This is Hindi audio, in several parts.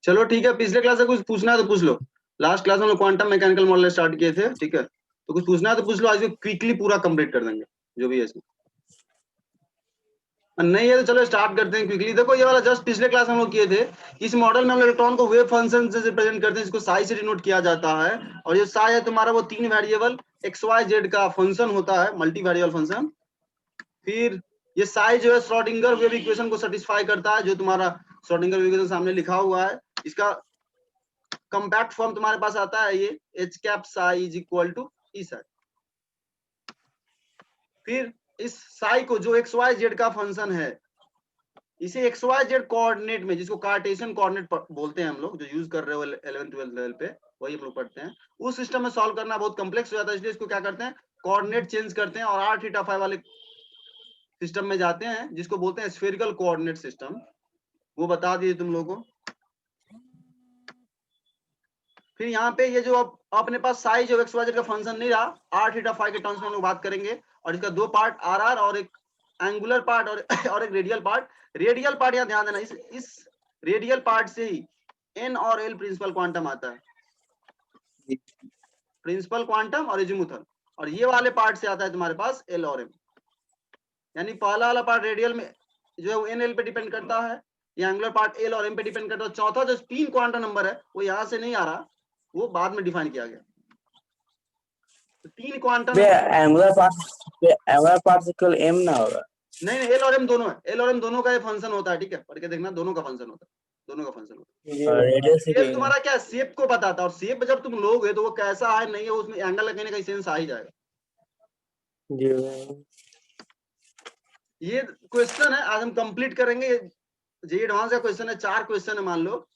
चलो ठीक है, पिछले क्लास से कुछ पूछना है तो पूछ लो। लास्ट क्लास में हम लोग क्वांटम मैकेनिकल मॉडल स्टार्ट किए थे, ठीक है, तो कुछ पूछना है तो पूछ लो, आज क्विकली पूरा कंप्लीट कर देंगे जो भी है इसमें। नहीं है तो चलो स्टार्ट करते हैं क्विकली। देखो ये वाला जस्ट पिछले क्लास हम लोग किए थे। इस मॉडल में हम इलेक्ट्रॉन को वेव फंक्शन से रिप्रेजेंट करते हैं, जिसको साई से डिनोट किया जाता है। और ये साई है तुम्हारा वो 3 वेरिएबल एक्स वाई जेड का फंक्शन होता है, मल्टी वेरिएबल फंक्शन। फिर ये साई जो है श्रोडिंगर वेव इक्वेशन को सेटिस्फाई करता है, जो तुम्हारा श्रोडिंगर वेव इक्वेशन सामने लिखा हुआ है। इसका कॉम्पैक्ट फॉर्म तुम्हारे पास आता है ये H cap psi is equal to E psi. फिर इस साई को जो एक्स वाई जेड का फंक्शन है, इसे एक्स वाई जेड कोऑर्डिनेट में, जिसको कार्टेशियन कोऑर्डिनेट बोलते हैं हम लोग, जो यूज कर रहे हो 11th-12th लेवल पे, वही हम लोग पढ़ते हैं। उस सिस्टम में सॉल्व करना बहुत कॉम्प्लेक्स हो जाता है, इसलिए इसको क्या करते हैं, कोऑर्डिनेट चेंज करते हैं और आर थीटा फाई वाले सिस्टम में जाते हैं, जिसको बोलते हैं स्फेरिकल कोऑर्डिनेट सिस्टम। वो बता दिए तुम लोगों को। फिर यहाँ पे ये जो अपने पास साई जो एक्स वाई जेड का फंक्शन नहीं रहा, आर थीटा फाई के टर्म्स में हम लोग बात करेंगे। और इसका दो पार्ट आर आर और एक एंगुलर पार्ट और एक रेडियल पार्ट। रेडियल पार्ट यहाँ ध्यान देना, इस रेडियल पार्ट से ही एन और एल प्रिंसिपल क्वांटम आता है, प्रिंसिपल क्वांटम और एजीमुथल। और ये वाले पार्ट से आता है तुम्हारे पास एल और एम। यानी पहला वाला पार्ट रेडियल में जो है एन एल पे डिपेंड करता है, ये एंगुलर पार्ट एल और एम पे डिपेंड करता है। चौथा जो 3 क्वांटम नंबर है वो यहाँ से नहीं आ रहा, वो बाद में डिफाइन किया गया। तो 3 क्वांटम एंगुलर पार्ट से केवल एम ना होगा। नहीं, एल और एम दोनों है, एल और एम दोनों का ये फंक्शन होता है, ठीक है, पढ़ के देखना, दोनों का फंक्शन होता है, दोनों का फंक्शन होता है। एल तुम्हारा क्या शेप को बताता है, और शेप जब तुम लोगे तो वो कैसा है नहीं है, उसमें एंगल लगाने का सेंस आ ही जाएगा। ये क्वेश्चन है, आज हम कंप्लीट करेंगे। ये एडवांस का क्वेश्चन है, 4 क्वेश्चन है मान लो।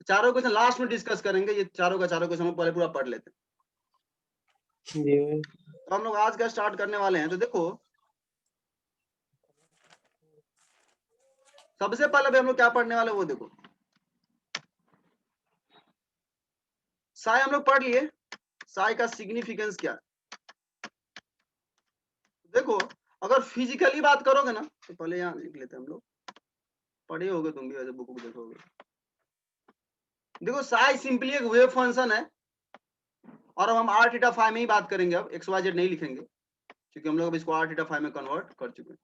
चारों क्वेश्चन लास्ट में डिस्कस करेंगे, ये चारों का चारों क्वेश्चन हम पहले पूरा पढ़ लेते हैं। तो हम लोग आज का स्टार्ट करने वाले हैं। तो देखो सबसे पहले भी हम लोग क्या पढ़ने वाले वो देखो, साई हम लोग पढ़ लिए, साई का सिग्निफिकेंस क्या है। देखो अगर फिजिकली बात करोगे ना, तो पहले यहाँ लिख लेते हैं हम लोग, पढ़े होगे तुम भी वैसे, बुक देखोगे। देखो साई सिंपली एक वेव फंक्शन है, और अब हम आर थीटा फाई में ही बात करेंगे, अब एक्स वाई जेड नहीं लिखेंगे, क्योंकि हम लोग अब इसको आर थीटा फाई में कन्वर्ट कर चुके हैं।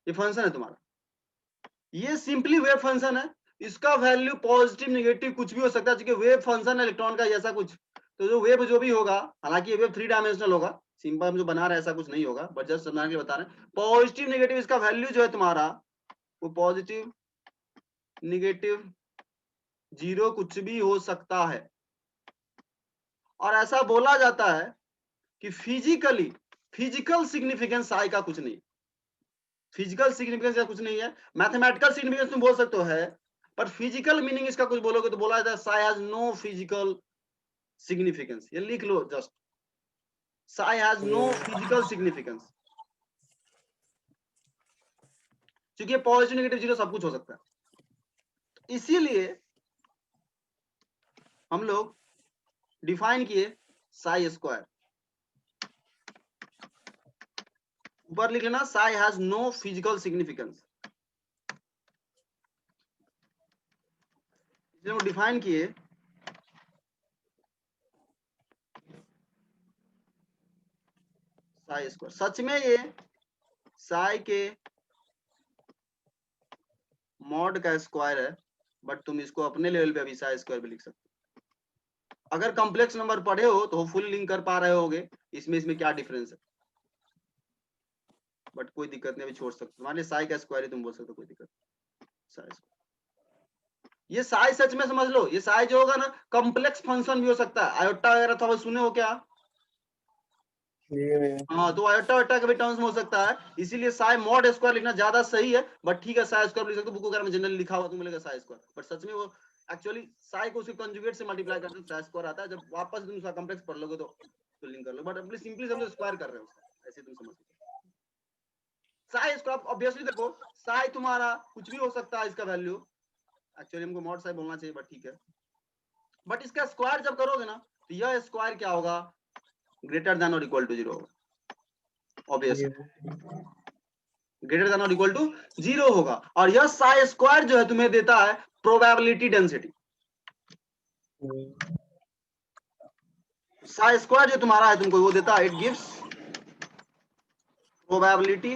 ये फंक्शन है तुम्हारा, ये सिंपली वेव फंक्शन है। इसका वैल्यू पॉजिटिव नेगेटिव कुछ भी हो सकता है, क्योंकि वेव फंक्शन है इलेक्ट्रॉन का जैसा कुछ। तो जो वेव जो भी होगा, हालांकि ये वेव 3 डायमेंशनल होगा, सिंपल हम जो बना रहे हैं ऐसा कुछ नहीं होगा, बट जस्ट समझाने के लिए बता रहे हैं। पॉजिटिव नेगेटिव इसका वैल्यू जो है तुम्हारा, वो पॉजिटिव नेगेटिव 0 कुछ भी हो सकता है। और ऐसा बोला जाता है कि फिजिकल सिग्निफिकेंस साई का कुछ नहीं, फिजिकल सिग्निफिकेंस का कुछ नहीं है। मैथमेटिकल सिग्निफिकेंस तुम बोल सकते हो है, पर फिजिकल मीनिंग इसका कुछ बोलोगे तो बोला जाता है psi has no physical significance. ये लिख लो just, psi has no physical significance, क्योंकि पॉजिटिव नेगेटिव 0 सब कुछ हो सकता है। इसीलिए हम लोग डिफाइन किए साई स्क्वायर, ऊपर लिख लेना psi has no physical significance. हम डिफाइन किए साई स्क्वायर। सच में ये साई के मॉड का स्क्वायर है, बट तुम इसको अपने लेवल पे अभी साई स्क्वायर भी लिख सकते हो। अगर कॉम्प्लेक्स नंबर पढ़े हो तो फुल लिंक कर पा रहे होगे इसमें क्या डिफरेंस है, बट कोई दिक्कत नहीं, अभी छोड़ सकते हो। तुम्हारे साई का स्क्वायर ही तुम बोल सकते हो, कोई दिक्कत नहीं। साई ये साई सच में समझ लो, ये साई जो होगा ना कॉम्प्लेक्स फंक्शन भी हो सकता है। आयोटा वगैरह था वो सुने हो क्या? हाँ, तो आयोटा वायोटा के भी टर्म्स में हो सकता है, इसीलिए साई मॉड स्क्वायर लिखना ज्यादा सही है। बट ठीक है, साई स्क्वायर लिख सकते हो, बुक वगैरह में जनरली लिखा हुआ तो मिलेगा साई स्क्वायर, बट सच में वो एक्चुअली साई को उसके कंजुगेट से मल्टीप्लाई करते हैं, साई स्क्वायर आता है। जब वापस तुम उसका कॉम्प्लेक्स पढ़ लोगे तो लिंक कर लो, बट अपने सिंपली समझो स्क्वायर कर रहे हो उसका, ऐसे तुम समझ लो। साई स्क्वायर ऑब्वियसली देखो, साई तुम्हारा कुछ भी हो सकता है इसका वैल्यू, एक्चुअली हमको मॉड साई बोलना चाहिए, बट ठीक है। बट इसका स्क्वायर जब करोगे ना, तो यह स्क्वायर क्या होगा, ग्रेटर देन और इक्वल टू 0 होगा, ऑब्वियस। ग्रेटर देन और इक्वल टू 0 होगा। और यह साई स्क्वायर जो है तुम्हें देता है प्रोबेबिलिटी डेंसिटी। साई स्क्वायर जो तुम्हारा है तुमको वो देता है, it gives probability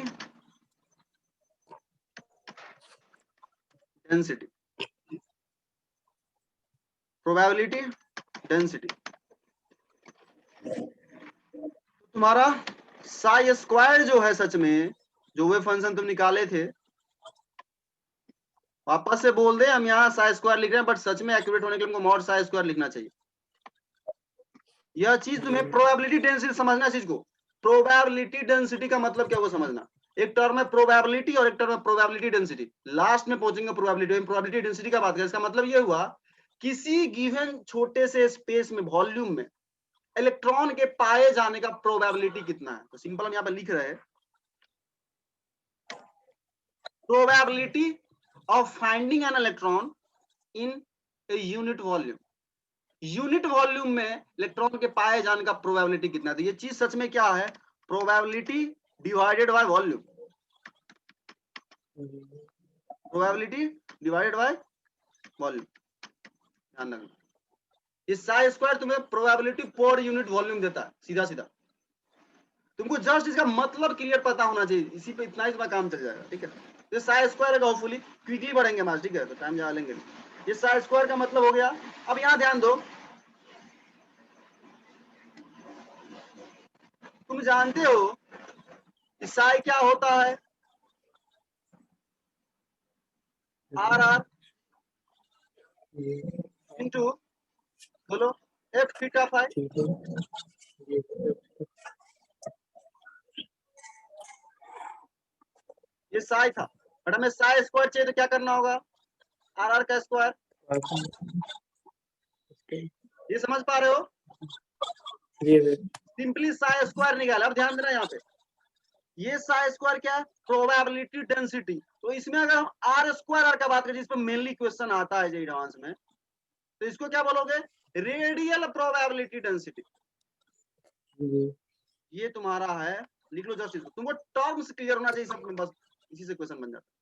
density. Probability density तुम्हारा साई स्क्वायर जो है, सच में जो वे फंक्शन तुम निकाले थे, वापस से बोल दे, हम यहाँ साई स्क्वायर लिख रहे हैं, बट सच में एक्यूरेट होने के लिए हमको मॉड साई स्क्वायर लिखना चाहिए। यह चीज तुम्हें प्रोबेबिलिटी डेंसिटी समझना है। चीज को प्रोबेबिलिटी डेंसिटी का मतलब क्या वो समझना। एक टर्म है प्रोबेबिलिटी और एक टर्म है प्रोबेबिलिटी डेंसिटी। लास्ट में पहुंचेंगे प्रोबेबिलिटी। प्रोबेबिलिटी डेंसिटी का बात करें, इसका मतलब ये हुआ किसी गिवन छोटे से स्पेस में, वॉल्यूम में इलेक्ट्रॉन के पाए जाने का प्रोबेबिलिटी कितना है। तो सिंपल हम यहाँ पे लिख रहे हैं, probability of finding an electron in a unit volume. Unit volume में इलेक्ट्रॉन के पाए जाने का प्रोबेबिलिटी कितना है। तो ये चीज सच में क्या है, probability divided by volume. Probability divided by volume, ध्यान रखना। इस साई स्क्वायर तुम्हें प्रोबेबिलिटी पर यूनिट वॉल्यूम देता है, सीधा सीधा। तुमको जस्ट इसका मतलब क्लियर पता होना चाहिए, इसी पे इतना ही तुम्हारा काम चल जाएगा। ठीक है, ये साई स्क्वायर है, होपफुली क्विकली बढ़ेंगे मार्क्स। ठीक है, तो टाइम ज्यादा लेंगे। ये साई स्क्वायर का मतलब हो गया। अब यहाँ ध्यान दो, तुम जानते हो कि साई क्या होता है, आर आर इंटू, बोलो, एफ थीटा फाई। ये साई था, बट हमें साई स्क्वायर चाहिए तो क्या करना होगा, आर आर का स्क्वायर। ये समझ पा रहे हो, सिंपली साई स्क्वायर निकाला। अब ध्यान देना यहाँ पे, ये साई स्क्वायर क्या है, प्रोबेबिलिटी डेंसिटी। तो इसमें अगर हम आर स्क्वायर आर का बात करें, जिस पर मेनली क्वेश्चन आता है एडवांस में, तो इसको क्या बोलोगे, रेडियल प्रोबेबिलिटी डेंसिटी। ये तुम्हारा है, लिख लो जस्ट इसको। तुमको टर्म्स क्लियर होना चाहिए सब में, बस इसी से क्वेश्चन बन जाता है।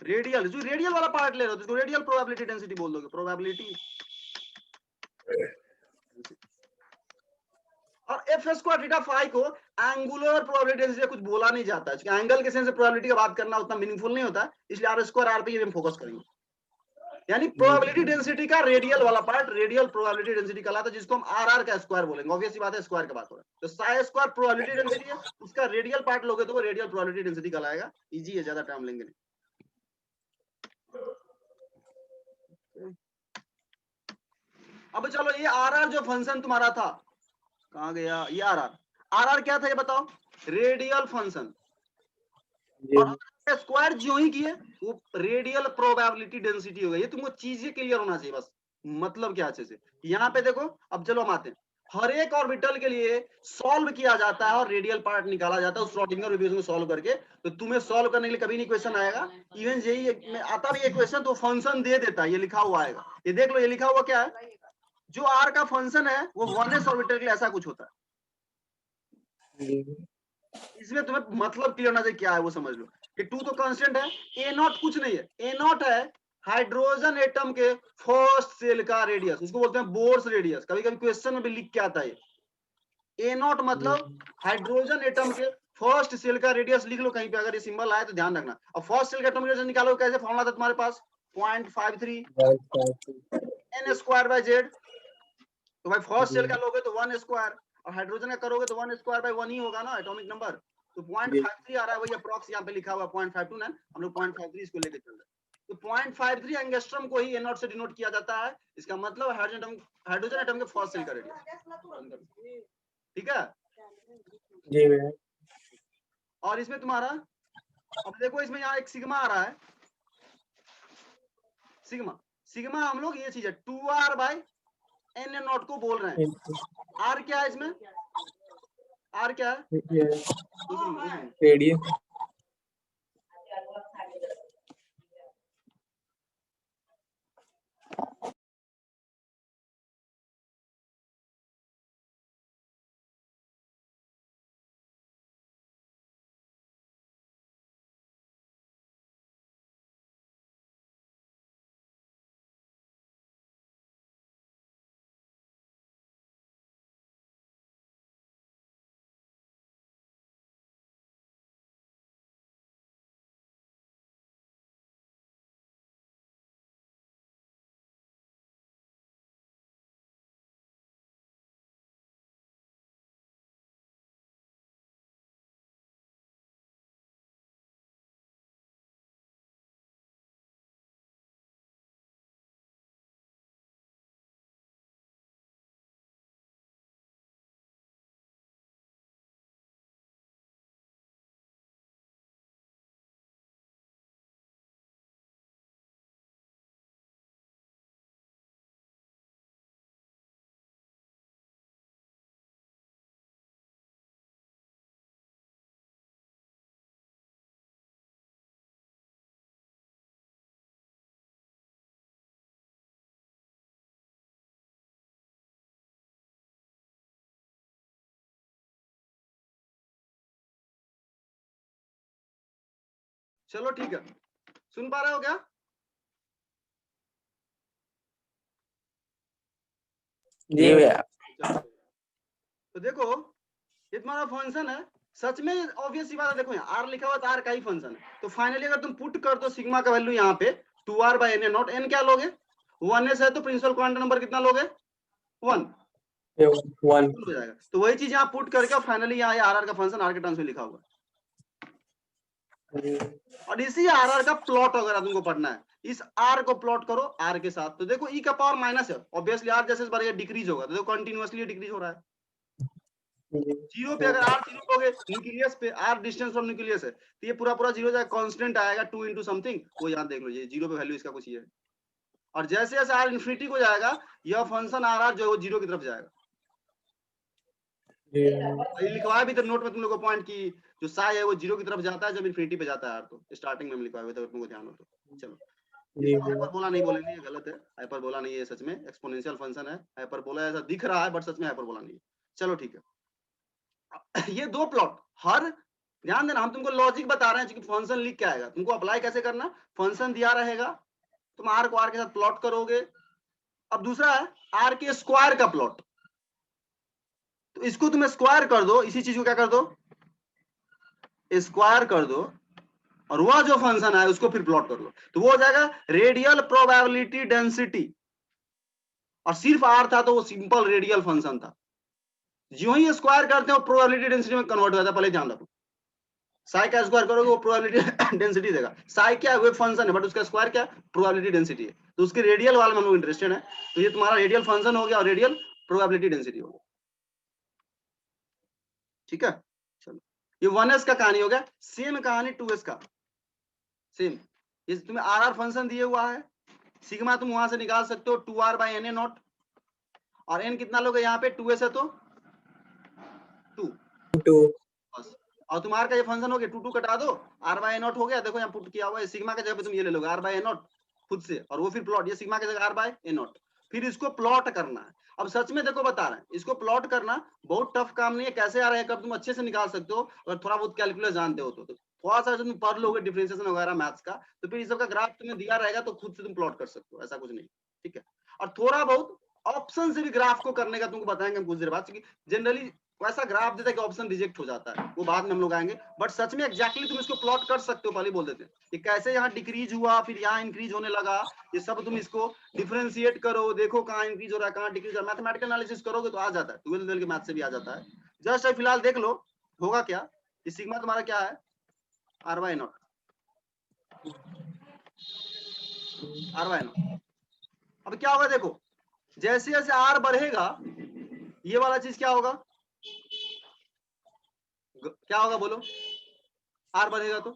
रेडियल, जो रेडियल वाला पार्ट ले रहे हो तो इसको रेडियल प्रोबेबिलिटी डेंसिटी बोल दोगे, प्रोबेबिलिटी। और एफ स्क्वायर थीटा फाई को एंगुलर प्रोबेबिलिटी डेंसिटी कुछ बोला नहीं जाता है, एंगल के सेंस से प्रोबेबिलिटी का बात करना उतना मीनिंगफुल नहीं होता, इसलिए आर स्क्वायर आर पे हम फोकस करेंगे। यानी प्रोबेबिलिटी डेंसिटी का रेडियल वाला पार्ट रेडियल प्रोबेबिलिटी डेंसिटी कहलाता है, जिसको हम आर आर का स्क्वायर बोलेंगे। ऑब्वियस सी बात है, स्क्वायर का बात हो रहा है। तो साई स्क्वायर प्रोबेबिलिटी डेंसिटी है, उसका रेडियल पार्ट लोगे तो वो रेडियल प्रोबेबिलिटी डेंसिटी कहलाएगा। इजी है, ज्यादा टाइम लेंगे नहीं। अब चलो, ये आर आर जो फंक्शन तुम्हारा था, कहां गया ये आर आर। आर आर क्या था ये बताओ, रेडियल फंक्शन। और स्क्वायर जो ही किए वो रेडियल प्रोबेबिलिटी डेंसिटी हो गई। ये तुमको चीजें क्लियर होना चाहिए बस, मतलब क्या अच्छे से। यहाँ पे देखो, अब चलो हम आते हैं, हर एक ऑर्बिटल के लिए सॉल्व किया जाता है और रेडियल पार्ट निकाला जाता है उस श्रोडिंगर इक्वेशन को सॉल्व करके। तो तुम्हें सॉल्व करने के लिए कभी नहीं क्वेश्चन आएगा, इवन यही में आता भी ये क्वेश्चन तो फंक्शन दे देता है, ये लिखा हुआ आएगा। ये देख लो, ये लिखा हुआ क्या है, जो आर का फंक्शन है वो 1s ऑर्बिटल के लिए ऐसा कुछ होता है। इसमें तुम्हें मतलब क्लियर होना चाहिए क्या है वो समझ लो, कि 2 तो कांस्टेंट है, ए नॉट कुछ नहीं है। ए नॉट है हाइड्रोजन एटम के फर्स्ट सेल का रेडियस, उसको बोलते हैं बोर्स रेडियस। कभी कभी क्वेश्चन में भी लिख के आता है। ए नॉट मतलब हाइड्रोजन एटम के फर्स्ट सेल का रेडियस। लिख लो कहीं पे, अगर ये सिंबल आए तो ध्यान रखना। अब फर्स्ट सेल का एटम रेडियस निकालो, कैसे फॉर्मूला था तुम्हारे पास, 0.53 n स्क्वायर बाय जेड। तो भाई फर्स्ट सेल का लोगे तो 1 स्क्वायर, और हाइड्रोजन का करोगे तो 1 स्क्वायर बाय 1 ही होगा ना एटॉमिक नंबर। तो 0.53 आ रहा है, वही अप्रॉक्स यहाँ पे लिखा हुआ 0.529, हम लोग 0.53 इसको लेके चल रहे हैं। तो 0.53 एंगस्ट्रॉम को ही ए नॉट से डिनोट किया जाता है। इसका मतलब हाइड्रोजन एटम के फर्स्ट सेल का रेडियस। ठीक है जी भैया। और इसमें तुम्हारा, अब देखो इसमें यहाँ एक सिग्मा आ रहा है, सिग्मा। सिग्मा हम लोग ये चीज है 2r बाय एन नॉट को बोल रहे हैं। आर क्या है इसमें, आर क्या है, रेडियस चलो ठीक है, सुन पा रहे हो क्या? जी भैया। चलो, तो देखो ये तुम्हारा फंक्शन है, सच में ऑब्वियस सी बात है, देखो यहाँ आर लिखा हुआ तो आर का ही फंक्शन है, तो फाइनली अगर तुम पुट कर दो सिग्मा का वैल्यू यहाँ पे 2r bye n not, n क्या लोगे 1s है, तो प्रिंसिपल क्वांटम नंबर कितना लोगे 1 1 हो जाएगा। तो वही चीज यहाँ पुट करके फाइनली यहाँ आर का फंक्शन आर के टर्म्स में लिखा होगा, और इसी आर का प्लॉट अगर तुमको पढ़ना है, इस आर को प्लॉट करो आर के साथ, तो देखो ई का पावर माइनस है, ऑब्वियसली आर जैसे बढ़ेगा डिक्रीज होगा, तो देखो कंटिन्यूअसली डिक्रीज हो रहा है। जीरो पे अगर आर जीरो लोगे न्यूक्लियस पे, आर डिस्टेंस फ्रॉम न्यूक्लियस है, तो ये पूरा पूरा जीरो जाएगा, कांस्टेंट आएगा 2 into समथिंग, वो यहाँ देख लो ये जीरो पे वैल्यू इसका कुछ ये है, और जैसे जैसे आर इन्फिनिटी को जाएगा यह फंक्शन आर जो है वो जीरो की तरफ जाएगा। ये लिखवाया भी था नोट में तुम लोगों को पॉइंट की जो साई है वो जीरो की तरफ जाता है जब इन्फिनिटी पे जाता है आर, तो स्टार्टिंग में हम लिखवाए हुए थे, तुमको ध्यान हो तो। चलो हाइपरबोला नहीं बोलेंगे, ये गलत है, हाइपरबोला नहीं है, सच में एक्सपोनेंशियल फंक्शन है, हाइपरबोला ऐसा दिख रहा है बट सच में हाइपरबोला नहीं है। चलो ठीक है, ये दो प्लॉट, हर ध्यान देना हम तुमको लॉजिक बता रहे हैं कि फंक्शन लिख के आएगा, तुमको अप्लाई कैसे करना, फंक्शन दिया रहेगा, तुम आर को आर के साथ प्लॉट करोगे। अब दूसरा है आर के स्क्वायर का प्लॉट, तो इसको तुम स्क्वायर कर दो, इसी चीज को क्या कर दो स्क्वायर कर दो, और वह जो फंक्शन है उसको फिर प्लॉट कर लो, तो वो हो जाएगा रेडियल प्रोबेबिलिटी डेंसिटी, और सिर्फ आर था तो वो सिंपल रेडियल फंक्शन था, जो ही स्क्वायर करते हो प्रोबेबिलिटी डेंसिटी में कन्वर्ट हो जाता है, पहले ध्यान रखो। साई का स्क्वायर करोगे वो प्रोबेबिलिटी डेंसिटी देगा, साई क्या है, फंक्शन है बट उसका स्क्वायर क्या प्रोबेबिलिटी डेंसिटी है, तो उसके रेडियल वाले में हम लोग इंटरेस्टेड है, तो ये तुम्हारा रेडियल फंक्शन हो गया और रेडियल प्रोबेबिलिटी डेंसिटी हो गया, ठीक है। चलो ये 1s का कहानी हो गया, सेम कहानी 2s का, सेम ये तुम्हें आर आर फंक्शन दिए हुआ है, सिग्मा तुम वहां से निकाल सकते हो 2r by n a nought, और n कितना लोगे यहाँ पे 2s है तो 2 बस, और तुम्हारा का ये फंक्शन हो गया 2 2 कटा दो, r बाय नॉट हो गया, देखो यहाँ पुट किया हुआ है, सिग्मा के जगह पे तुम ये ले लोगे r बाय नॉट खुद से, और वो फिर प्लॉट, ये सिग्मा के जगह r बाय नॉट, फिर इसको प्लॉट करना है। अब सच में देखो बता रहे हैं, इसको प्लॉट करना बहुत टफ काम नहीं है, कैसे आ रहा है कब तुम अच्छे से निकाल सकते हो अगर थोड़ा बहुत कैलकुलस जानते हो, तो थोड़ा सा तुम पढ़ लोगे डिफरेंशिएशन वगैरह मैथ्स का, तो फिर इस सब का ग्राफ तुम्हें दिया रहेगा तो खुद से तुम प्लॉट कर सकते हो, ऐसा कुछ नहीं, ठीक है। और थोड़ा बहुत ऑप्शन से भी ग्राफ को करने का तुमको बताएंगे हम कुछ देर बाद, क्योंकि जनरली वैसा ग्राफ देता है कि ऑप्शन रिजेक्ट हो जाता है, वो बाद में हम लोग आएंगे, बट सच में एक्जैक्टली तुम इसको प्लॉट कर सकते हो, पहले बोल देते हैं कि कैसे यहाँ डिक्रीज हुआ फिर यहाँ इंक्रीज होने लगा, ये सब तुम इसको डिफरेंशिएट करो, देखो कहाँ इंक्रीज हो रहा है कहाँ डिक्रीज हो रहा है, मैथमेटिकल एनालिसिस करोगे तो आ जाता है, 12th लेवल के मैथ से भी आ जाता है। जस्ट फिलहाल देख लो होगा क्या, ये सिग्मा तुम्हारा क्या है r by nought, r by nought. अब क्या होगा देखो, जैसे जैसे आर बढ़ेगा ये वाला चीज क्या होगा, क्या होगा बोलो, आर बढ़ेगा तो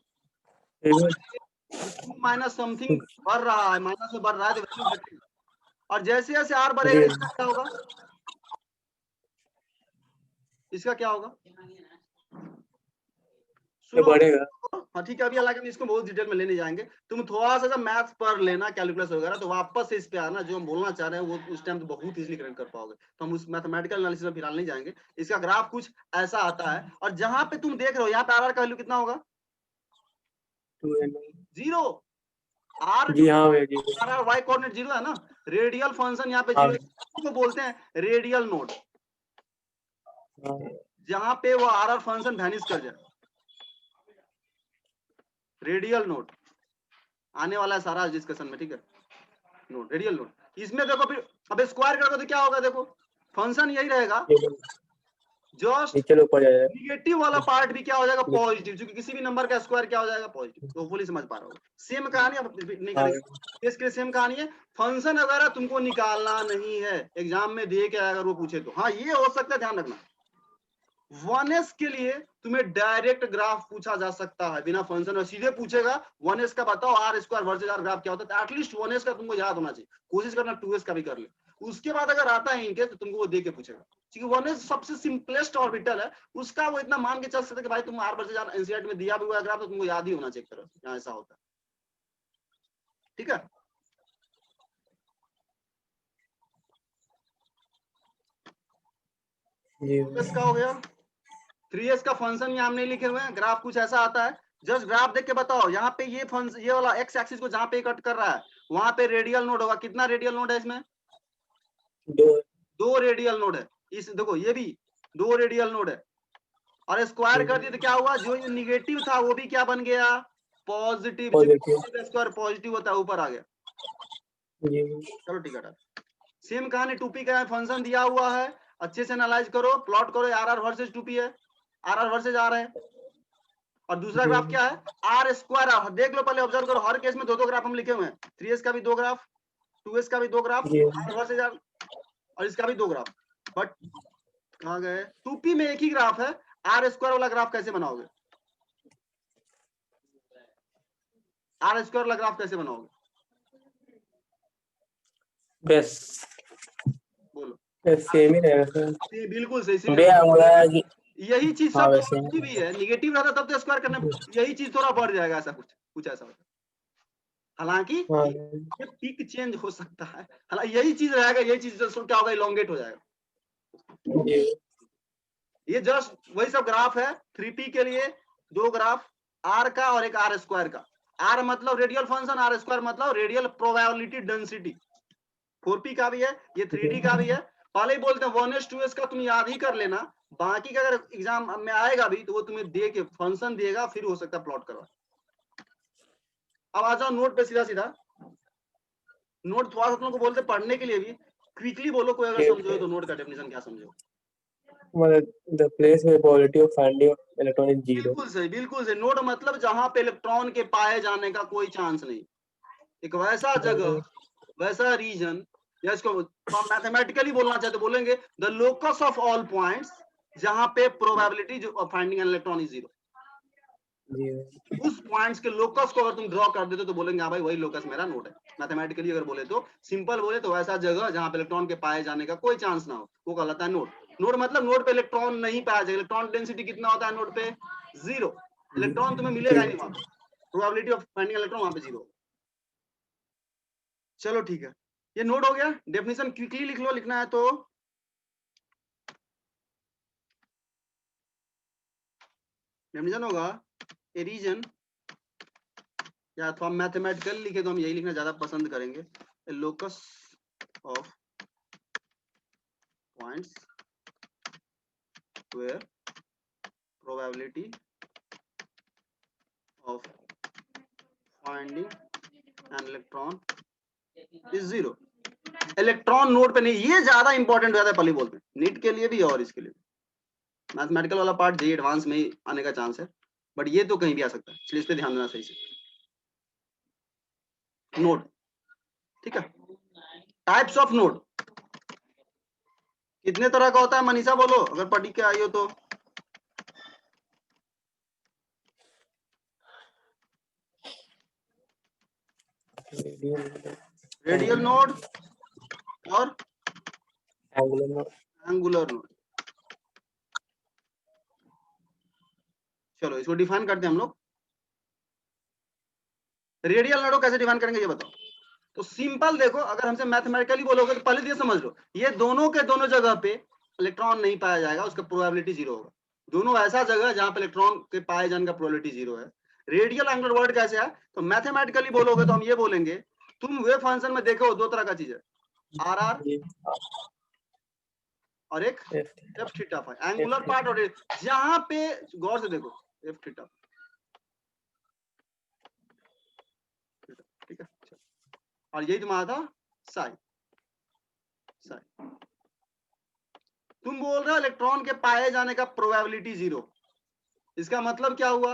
माइनस समथिंग बढ़ रहा है, माइनस में बढ़ रहा है तो वैल्यू घटेगा, और जैसे जैसे आर बढ़ेगा इसका क्या होगा, इसका क्या होगा सुनो बढ़ेगा। हाँ ठीक है, अभी हालांकि हम इसको बहुत डिटेल में लेने जाएंगे, तुम थोड़ा सा मैथ्स पढ़ लेना कैलकुलस वगैरह, तो वापस से इस पे आना, जो हम बोलना चाह रहे हैं वो उस टाइम तो बहुत इजीली करेक्ट कर पाओगे, तो हम उस मैथमेटिकल एनालिसिस में फिलहाल नहीं जाएंगे। इसका ग्राफ कुछ ऐसा आता है, और जहां पे तुम देख रहे हो यहाँ पे आर का वैल्यू कितना होगा 0, आर जी हाँ भैया जी। आर आर वाई कोऑर्डिनेट 0 है ना, रेडियल फंक्शन यहाँ पे 0 को बोलते हैं रेडियल नोड, जहां पे वो आर आर फंक्शन वैनिश कर जाए, रेडियल नोड आने वाला है सारा डिस्कशन में, ठीक है, नोड रेडियल नोड, इसमें देखो फिर अब स्क्वायर करोगे तो क्या होगा, देखो फंक्शन यही रहेगा, जस्ट चलो पड़ जाएगा। निगेटिव वाला पार्ट भी क्या हो जाएगा पॉजिटिव, क्योंकि किसी भी नंबर का स्क्वायर क्या हो जाएगा पॉजिटिव, तो फुली समझ पा रहा हूँ, सेम कहानी अब नहीं करेंगे, इसके सेम कहानी है, फंक्शन वगैरह तुमको निकालना नहीं है, एग्जाम में दे के अगर वो पूछे तो हाँ ये हो सकता है, ध्यान रखना 1s के लिए तुम्हें डायरेक्ट ग्राफ पूछा जा सकता है बिना फंक्शन और सीधे पूछेगा 1s का बताओ r square versus r graph क्या होता है, एटलीस्ट 1s का तुमको याद होना चाहिए, कोशिश करना 2s का भी कर ले, उसके बाद अगर आता है इनके तो तुमको वो दे के पूछेगा, क्योंकि 1s सबसे सिंपलेस्ट ऑर्बिटल है, उसका वो इतना मान के चल सकते कि भाई तुम आर वर्सेस आर एनसीईआरटी में दिया भी हुआ ग्राफ तो तुमको याद ही होना चाहिए, तरह यहाँ ऐसा होता है, ठीक है। का हो गया 3s का फंक्शन यहाँ हम नहीं लिखे हुए हैं, ग्राफ कुछ ऐसा आता है, जस्ट ग्राफ देख के बताओ, यहाँ पे ये फंक्शन, ये वाला एक्स एक्सिस को जहाँ पे कट कर रहा है वहां पे रेडियल नोड होगा। कितना रेडियल नोड है इसमें? 2 रेडियल नोड है। इस देखो ये भी 2 रेडियल नोड है, और स्क्वायर कर दिए तो क्या हुआ? जो निगेटिव था वो भी क्या बन गया? पॉजिटिव। स्क्वायर पॉजिटिव होता है, ऊपर आ गया। चलो ठीक है। सेम कहानी 2p का फंक्शन दिया हुआ है, अच्छे से एनालाइज करो, प्लॉट करो। आर वर्सेस 2p है, आर वर्सेस आर है। और दूसरा ग्राफ क्या है? R square. देख लो पहले, ऑब्जर्व करो, हर केस में 2 ग्राफ हम लिखे हुए हैं। 3s का भी 2 ग्राफ, 2s का भी 2 ग्राफ, आर वर्सेस आर, और इसका भी 2 ग्राफ। बट कहाँ गए? 2p में एक ही ग्राफ है, आर स्क्वायर वाला ग्राफ कैसे बनाओगे? आर स्क्वायर वाला ग्राफ कैसे बनाओगे? बस बोलो। सेम ही रहेगा। बिल्कुल सही। यही चीज सब पॉजिटिव भी है, निगेटिव रहता तब तो स्क्वायर करने, यही चीज थोड़ा बढ़ जाएगा, ऐसा कुछ ऐसा होता है। हालांकि ये पीक चेंज हो सकता है, हालांकि यही चीज रहेगा, यही चीज क्या होगा? इलोंगेट हो जाएगा। ये जस्ट वही सब ग्राफ है 3p के लिए। 2 ग्राफ, आर का और एक आर स्क्वायर का। आर मतलब रेडियल फंक्शन, आर स्क्वायर मतलब रेडियल प्रोबेबिलिटी डेंसिटी। 4p का भी है, ये 3d का भी है। पहले ही बोलते हैं 1s 2s का तुम याद ही कर लेना, बाकी का अगर एग्जाम में आएगा भी तो वो तुम्हें दे के फंक्शन देगा, फिर हो सकता है प्लॉट करवा। अब आ जाओ नोट पे सीधा सीधा। नोट थोड़ा सा तुम लोग को बोलते पढ़ने के लिए भी, क्विकली बोलो, कोई अगर समझो तो नोट का डेफिनेशन क्या समझो? The place where probability of finding electron is 0. बिल्कुल सही, बिल्कुल सही। नोड मतलब जहां पे इलेक्ट्रॉन के पाए जाने का कोई चांस नहीं, एक वैसा जगह, वैसा रीजन, या इसको मैथमेटिकली बोलना चाहते बोलेंगे the locus of all points जहां पे probability of finding an electron is 0। उस पॉइंट्स के लोकस को अगर तुम ड्रॉ कर देते तो बोलेंगे हाँ भाई वही लोकस मेरा नोड है। मैथमेटिकली अगर बोले तो, सिंपल बोले तो वैसा जगह जहां पे इलेक्ट्रॉन के पाए जाने का कोई चांस ना हो, वो कहलाता है नोड। नोड मतलब नोड पे इलेक्ट्रॉन नहीं पाया जाएगा। इलेक्ट्रॉन डेंसिटी कितना होता है नोड पे? 0। इलेक्ट्रॉन तुम्हें मिलेगा ही नहीं वहां पे, प्रोबेबिलिटी ऑफ फाइंडिंग इलेक्ट्रॉन वहां पे 0। चलो ठीक है, ये नोड हो गया। डेफिनेशन क्विकली लिख लो, लिखना है तो। डेफिनेशन होगा ए रीजन, या तो हम मैथमेटिकल लिखे तो हम यही लिखना ज्यादा पसंद करेंगे, a locus of points where probability of finding an electron is 0। Electron node पे नहीं, ये ज्यादा इंपॉर्टेंट है, पहले बोलते हैं नीट के लिए भी और इसके लिए। मैथमेटिकल वाला पार्ट जे एडवांस में ही आने का चांस है, बट ये तो कहीं भी आ सकता है, इसलिए इस पे ध्यान देना सही से। नोड, ठीक है। टाइप्स ऑफ नोड कितने तरह का होता है? मनीषा बोलो, अगर पढ़ के आई हो तो। रेडियल नोड और एंगुलर नोड। चलो इसको डिफाइन करते हैं हम लोग। रेडियल नोड को कैसे डिफाइन करेंगे ये बताओ। तो सिंपल देखो, अगर हमसे मैथमेटिकली बोलोगे तो पहले ये समझ लो, ये दोनों के दोनों जगह पे इलेक्ट्रॉन नहीं पाया जाएगा, उसका प्रोबेबिलिटी 0 होगा। दोनों ऐसा जगह जहां पे इलेक्ट्रॉन के पाए जाने का प्रोबेबिलिटी 0 है। रेडियल एंगुलर वर्ड कैसे है? तो मैथमेटिकली बोलोगे तो हम ये बोलेंगे, तुम वेव फंक्शन में देखो 2 तरह का चीज है, आर आर और एक f theta phi, angular part. और जहां पे गौर से देखो एफ थीटा, ठीक है। और यही तुम्हारा था साई। तुम बोल रहे हो इलेक्ट्रॉन के पाए जाने का प्रोबेबिलिटी 0, इसका मतलब क्या हुआ?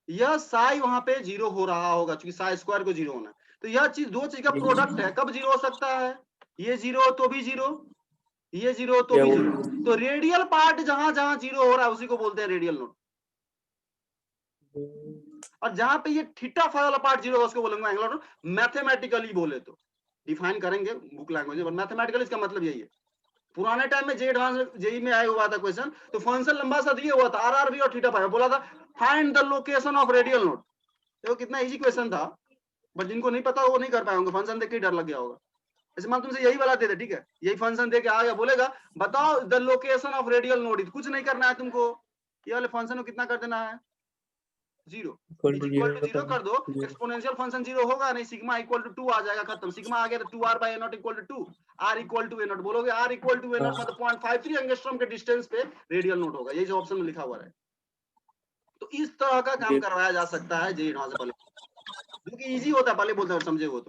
यह साई वहां पे 0 हो रहा होगा, क्योंकि साई स्क्वायर को 0 होना है। तो यह चीज 2 चीज का प्रोडक्ट है, कब 0 हो सकता है? ये 0 तो भी 0, ये 0 तो भी 0। तो रेडियल पार्ट जहां जहां 0 हो रहा है उसी को बोलते हैं रेडियल नोड। और जहां पे ये थीटा फाई वाला पार्ट 0 है उसको बोलेंगे एंगुलर नोड। मैथमेटिकली बोले तो डिफाइन करेंगे बुक लैंग्वेज में, मैथमेटिकली इसका मतलब यही है। पुराने टाइम में जे एडवांस जेई में आया हुआ था क्वेश्चन, तो फंक्शन लंबा सा दिया हुआ था आरआरबी और थीटा फाई, बोला था find the location of radial node. देखो कितना इजी क्वेश्चन था, बट जिनको नहीं पता वो नहीं कर पाए होंगे, फंक्शन देख के डर लग गया होगा। ऐसे मान तुमसे यही वाला दे दे, ठीक है, यही फंक्शन दे के आ गया, बोलेगा बताओ the location of radial node, कुछ नहीं करना है तुमको, ये वाले फंक्शन को कितना कर देना है, zero, equal to equal to zero zero कर दो, जीरो। एक्सपोनेंशियल फंक्शन जीरो होगा नहीं, सिग्मा इक्वल टू 2 आ जाएगा, खत्म। सिग्मा आ गया तो 2r by a0 equal to 2, r equal to a0 बोलोगे, r इक्वल टू a0 मतलब 0.53 एंगस्ट्रॉम के डिस्टेंस पे रेडियल नोट होगा, यही जो ऑप्शन में लिखा हुआ है। तो इस तरह का काम करवाया जा सकता है जेई एडवांस से पहले, जो कि इजी होता है, पहले बोलते हैं समझे वो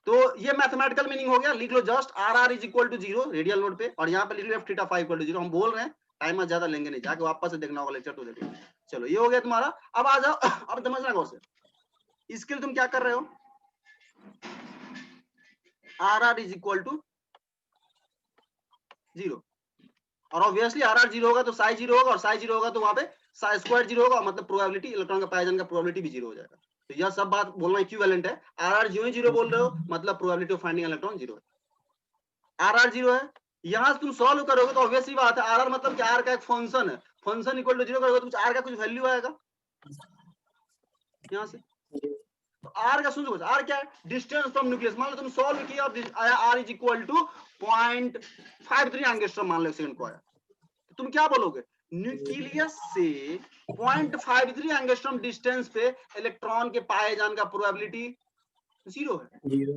तो ये मैथमेटिकल मीनिंग हो गया, लिख लो just R are is equal to zero radial node पे, और यहाँ पे लिख लो F theta five equal to zero. हम बोल रहे हैं, टाइम ज्यादा लेंगे नहीं, जाके वापस से देखना होगा लेक्चर तो देखो। चलो ये हो गया तुम्हारा। अब आ जाओ, अब समझना गौर से, इसके लिए तुम क्या कर रहे हो, r are is equal to zero, और ऑब्वियसली आर आर जीरो होगा तो साई जीरो होगा, और साई जीरो होगा तो वहां पे साई स्क्वायर जीरो होगा, मतलब प्रोबेबिलिटी इलेक्ट्रॉन का पाए जाने का प्रोबेबिलिटी भी जीरो हो जाएगा। तो यह सब बात बोलना इक्विवेलेंट है, आर आर जीरो जीरो बोल रहे हो मतलब probability of finding electron zero है, आर आर जीरो है। यहां से तुम सॉल्व करोगे तो ऑब्वियस ही बात है, आर आर मतलब क्या, आर का एक फंक्शन है, फंक्शन इक्वल टू जीरो करोगे तो आर का कुछ वैल्यू आएगा यहां से, तो आर का सुन, आर क्या है, डिस्टेंस फ्रॉम न्यूक्लियस। मान लो तुम सॉल्व किया, आया r is equal to 0.53 angstrom, मान लो सेकंड को आया, तो तुम क्या बोलोगे, न्यूक्लियस से 0.53 एंगस्ट्रॉम डिस्टेंस पे इलेक्ट्रॉन के पाए जाने का प्रोबेबिलिटी जीरो है।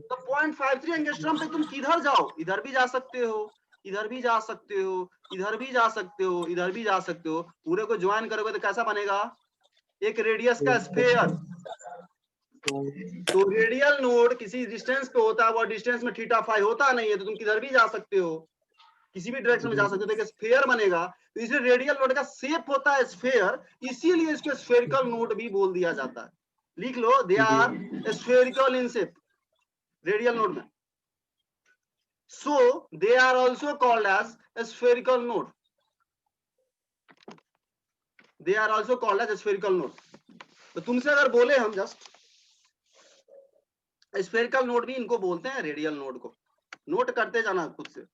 तो 0.53 एंगस्ट्रॉम पे तुम किधर जाओ, इधर भी जा सकते हो, इधर भी जा सकते हो, इधर भी जा सकते हो, इधर भी जा सकते हो, पूरे को ज्वाइन करोगे तो कैसा बनेगा, एक रेडियस का स्फीयर। तो रेडियल नोड किसी डिस्टेंस पे होता है, वो डिस्टेंस में थीटा फाई होता नहीं है, तो तुम किधर भी जा सकते हो, किसी भी डायरेक्शन में जा सकते हो, तो स्फीयर बनेगा। तो इसलिए रेडियल नोड का शेप होता है स्फीयर, इसीलिए इसको स्फेरिकल नोड भी बोल दिया जाता है। लिख लो, they are spherical in shape radial node में, so they are also called as a spherical node, they are also called as a spherical node। तो तुमसे अगर बोले हम जस्ट स्फेरिकल नोड भी इनको बोलते हैं, रेडियल नोड को नोट करते जाना खुद से।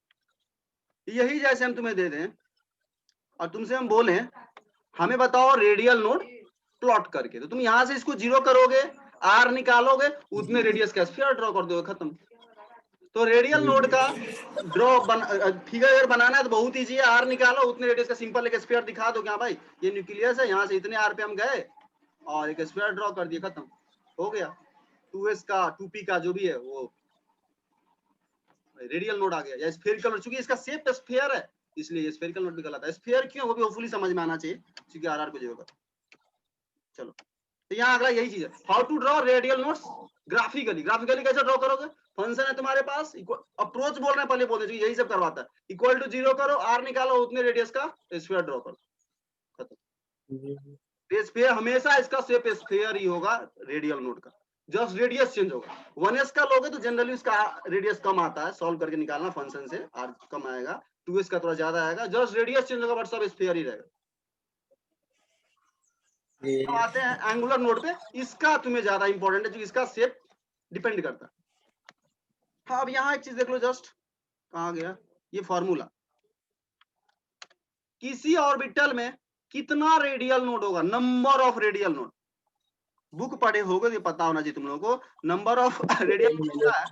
यही जैसे हम तुम्हें दे दें और तुमसे हम बोले हमें बताओ रेडियल नोड प्लॉट करके, तो तुम यहां से इसको जीरो करोगे, आर निकालोगे, उतने रेडियस का स्फीयर ड्रॉ कर दोगे, खत्म। तो रेडियल नोड का फिगर अगर बनाना है तो बहुत इजी है, आर निकालो, उतने रेडियस का सिंपल एक स्फीयर दिखा दो, क्या भाई ये न्यूक्लियस है, यहाँ से इतने आर पे हम गए और एक स्फीयर ड्रॉ कर दिए, खत्म हो गया। 2s का 2p का जो भी है वो रेडियल नोड आ गया, या स्फेरिकल नोड, चूंकि इसका शेप स्फीयर है इसलिए स्फेरिकल नोड भी कहलाता है। स्फीयर क्यों, वो भी होपफुली समझ में आना चाहिए, क्योंकि आर को जीरो कर। चलो तो यहाँ अगला यही चीज है, how to draw radial nodes graphically. Graphically कैसे ड्रॉ करोगे, फंक्शन है तुम्हारे पास, अप्रोच बोल रहे हैं पहले बोलते, यही सब करवाता है, इक्वल टू जीरो करो, आर निकालो, उतने रेडियस का स्फीयर ड्रॉ करो, खत्म। स्फीयर हमेशा इसका शेप स्फीयर ही होगा रेडियल नोड का, जस्ट रेडियस चेंज होगा। 1s का लोगे तो जनरली उसका रेडियस कम आता है, सॉल्व करके निकालना फंक्शन से, आर कम आएगा, 2s का थोड़ा ज्यादा आएगा, जस्ट रेडियस चेंज होगा, बट सब स्फीयर ही रहेगा। आते हैं एंगुलर नोड पे, इसका तुम्हें ज्यादा इंपॉर्टेंट है क्योंकि इसका शेप डिपेंड करता है। हाँ, अब यहाँ एक चीज देख लो, जस्ट कहाँ गया ये फॉर्मूला, किसी ऑर्बिटल में कितना रेडियल नोड होगा, number of radial node, book पढ़े होगे तो पता होना चाहिए तुम लोगों को, नंबर ऑफ रेडियल नोड होता है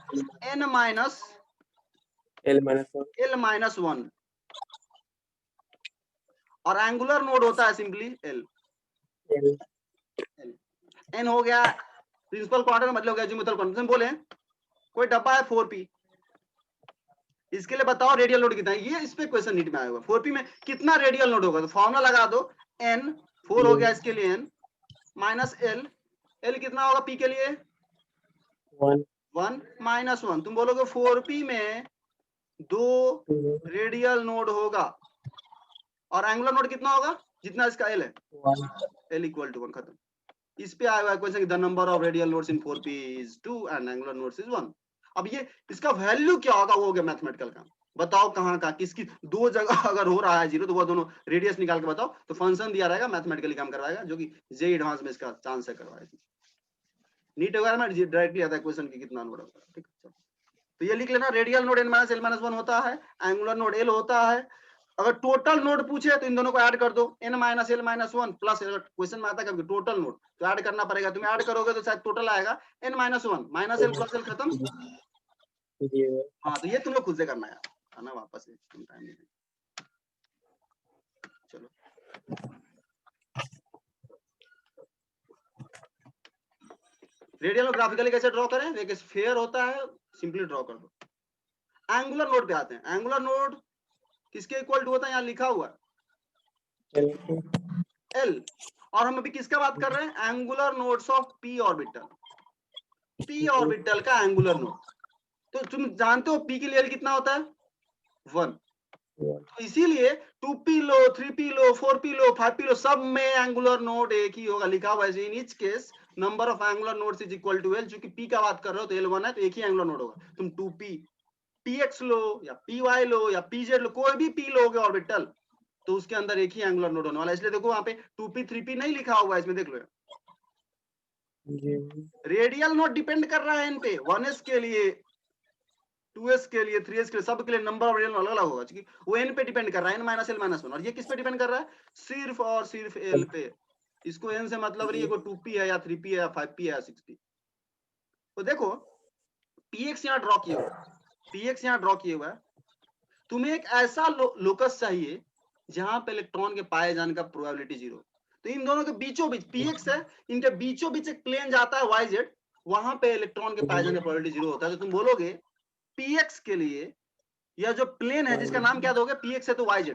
n माइनस l माइनस 1, और एंगुलर नोड होता है सिंपली l। n हो गया प्रिंसिपल क्वांटम, मतलब हो गया ज्योमेट्रिकल क्वांटम। बोले कोई डब्बा है 4p, इसके लिए बताओ रेडियल नोड कितना है, ये इस पे क्वेश्चन नीट में आया हुआ, 4p में कितना रेडियल नोड होगा, तो फॉर्मूला लगा दो, n 4 हो गया इसके लिए n माइनस l कितना होगा p के लिए 1 माइनस 1, तुम बोलोगे 4p में 2 रेडियल नोड होगा, और एंगुलर नोड कितना होगा जितना इसका l है, l इक्वल टू 1, खत्म। इस पे आया हुआ question, the number of radial nodes in 4p is 2 and angular nodes is 1। अब ये इसका वैल्यू क्या होगा, वो हो गया मैथमेटिकल काम। बताओ कहाँ का, किसकी दो जगह अगर हो रहा है जीरो, तो वो दोनों रेडियस निकाल के बताओ, तो फंक्शन दिया रहेगा, मैथमेटिकली काम करवाएगा, जो कि जेईई एडवांस में इसका चांस है करवाएगा। नीट वगैरह में डायरेक्टली आता है क्वेश्चन की कितना नोड होगा, ठीक है। तो ये लिख लेना, radial node n minus l minus 1 होता है, एंगुलर नोड l होता है। अगर टोटल नोड पूछे तो इन दोनों को ऐड कर दो, n minus l minus 1 plus, question में आता है टोटल नोड तो ऐड करना पड़ेगा, तुम ऐड करोगे तो शायद टोटल आएगा n minus 1 minus l plus l, खत्म। हाँ, तो ये तुम लोग खुद से करना है ना, वापस से टाइम नहीं। चलो रेडियल नोड ग्राफिकली कैसे ड्रॉ करें? एक स्फीयर होता है, सिंपली ड्रॉ कर दो। एंगुलर नोड पे आते हैं। एंगुलर नोड किसके इक्वल टू होता है? यहाँ लिखा हुआ है L, और हम अभी किसका बात कर रहे हैं? Angular nodes of p orbital. p orbital का एंगुलर नोड, तो तुम जानते हो p के लिए L कितना होता है? 1। तो इसीलिए 2p लो, 3p लो, 4p लो, 5p लो, सब में एंगुलर नोड एक ही होगा, लिखा हुआ है। In each case number of angular nodes is equal to L। चूंकि p का बात कर रहे हो तो L1 है, तो एक ही एंगुलर नोड होगा। तुम 2p px लो या py लो या pz लो, कोई भी p लोगे ऑर्बिटल, तो उसके अंदर एक ही एंगुलर नोड होने वाला है। इसलिए देखो वहां पे 2p 3p नहीं लिखा हुआ है, इसमें देख लो। रेडियल नोड डिपेंड कर रहा है इन पे। 1s के लिए, 2s के लिए, 3s के लिए, सब के लिए नंबर ऑफ रेडियल अलग अलग होगा, क्योंकि वो n पे डिपेंड कर रहा है, n माइनस L माइनस 1। और ये किस पे डिपेंड कर रहा है? सिर्फ और सिर्फ L पे। इसको n से मतलब नहीं है कोई 2p है या 3p है या 5p है या 6p। तो देखो px यहाँ ड्रॉ किया हुआ है, px यहाँ ड्रॉ किया हुआ है। तुम्हें एक ऐसा लोकस चाहिए जहां पे इलेक्ट्रॉन के पाए जाने का प्रोबेबिलिटी 0। तो इन दोनों के बीचों बीच px है, इनके बीचों बीच एक प्लेन जाता है yz, वहां पे इलेक्ट्रॉन के पाए जाने का प्रोबेबिलिटी 0 होता है। तो तुम बोलोगे px के लिए यह जो प्लेन है जिसका नाम क्या दोगे? px है तो yz,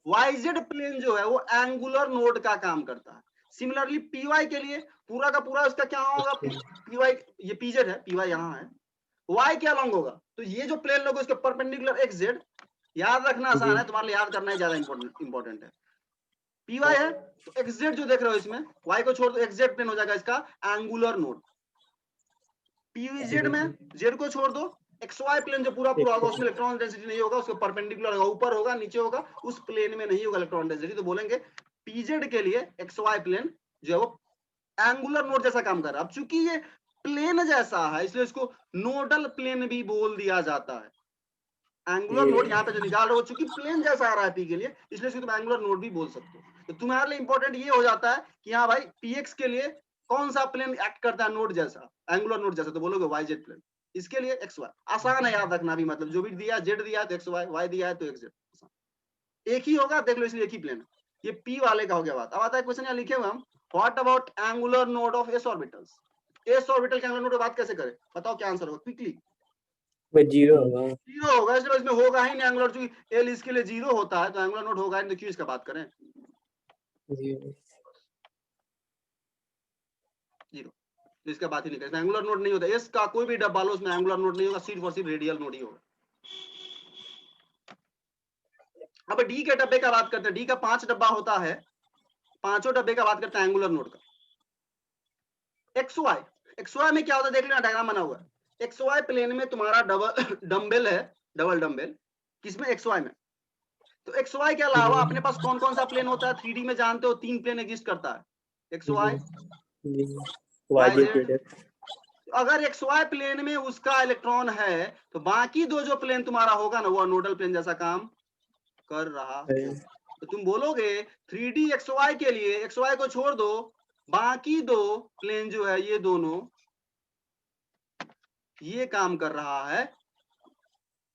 yz प्लेन जो है वो एंगुलर नोड का काम करता है। सिमिलरली py के लिए पूरा का पूरा उसका क्या होगा? py, ये pz है, py यहाँ है, y क्या लॉन्ग होगा? तो ये जो प्लेन लोग उसके परपेंडिकुलर xz, याद रखना आसान है, तुम्हारे लिए याद करना ही ज्यादा इंपॉर्टेंट है। py है तो xz जो देख रहे हो इसमें, y को छोड़ दो, xz प्लेन हो जाएगा इसका एंगुलर नोड। pz में z को छोड़ दो, xy प्लेन जो पूरा पूरा होगा उसमें इलेक्ट्रॉन डेंसिटी नहीं होगा, उसके परपेंडिकुलर होगा, ऊपर होगा नीचे होगा, उस प्लेन में नहीं होगा इलेक्ट्रॉन डेंसिटी। तो बोलेंगे pz के लिए xy प्लेन जो है वो एंगुलर नोड जैसा काम कर रहा है। अब चूंकि ये प्लेन जैसा है इसलिए इसको नोडल प्लेन भी बोल दिया जाता है। एंगुलर नोड यहाँ पे जो निकाल रहे हो, चूंकि प्लेन जैसा आ रहा है p के लिए, इसलिए इसको तुम एंगुलर नोड भी बोल सकते हो। तो तुम्हारे लिए इंपॉर्टेंट ये हो जाता है कि हाँ भाई px के लिए कौन सा प्लेन एक्ट करता है नोड जैसा, एंगुलर नोड जैसा? तो बोलोगे yz प्लेन। इसके लिए xy आसान है याद रखना भी, मतलब जो भी दिया z दिया है तो xy, y दिया है तो xz, एक ही होगा, देख लो, इसलिए एक ही प्लेन है। ये p वाले का हो गया बात। अब आता है क्वेश्चन यहाँ लिखे हुए हम, what about angular node of s orbitals? s orbital के एंगुलर नोड बात कैसे करें? बताओ क्या आंसर होगा क्विकली? 0 होगा। 0 होगा, इसलिए इसमें होगा ही नहीं एंगुलर, चूंकि L इसके लिए 0 होता है तो एंगुलर नोड होगा ही नहीं, तो क्यों इसका बात करें? 0, तो इसका बात ही नहीं करें, एंगुलर नोड नहीं होता। S का कोई भी डब्बा लो, उसमें एंगुलर नोड नहीं होगा, सिर्फ और सिर्फ रेडियल नोड ही होगा। अब D के डब्बे का बात करते हैं। D का 5 डब्बा होता है, पांचों डब्बे का बात करते हैं एंगुलर नोड का। XY में क्या होता है देख लेना, डायग्राम बना हुआ है। XY प्लेन में तुम्हारा डबल डम्बेल है, डबल डम्बेल किसमें? XY में। तो XY के अलावा अपने पास कौन कौन सा प्लेन होता है? 3D में जानते हो 3 प्लेन एग्जिस्ट करता है, XY YZ। अगर XY प्लेन में उसका इलेक्ट्रॉन है तो बाकी दो जो प्लेन तुम्हारा होगा ना, वो नोडल प्लेन जैसा काम कर रहा है। तो तुम बोलोगे 3D XY के लिए XY को छोड़ दो, बाकी दो प्लेन जो है ये दोनों, ये काम कर रहा है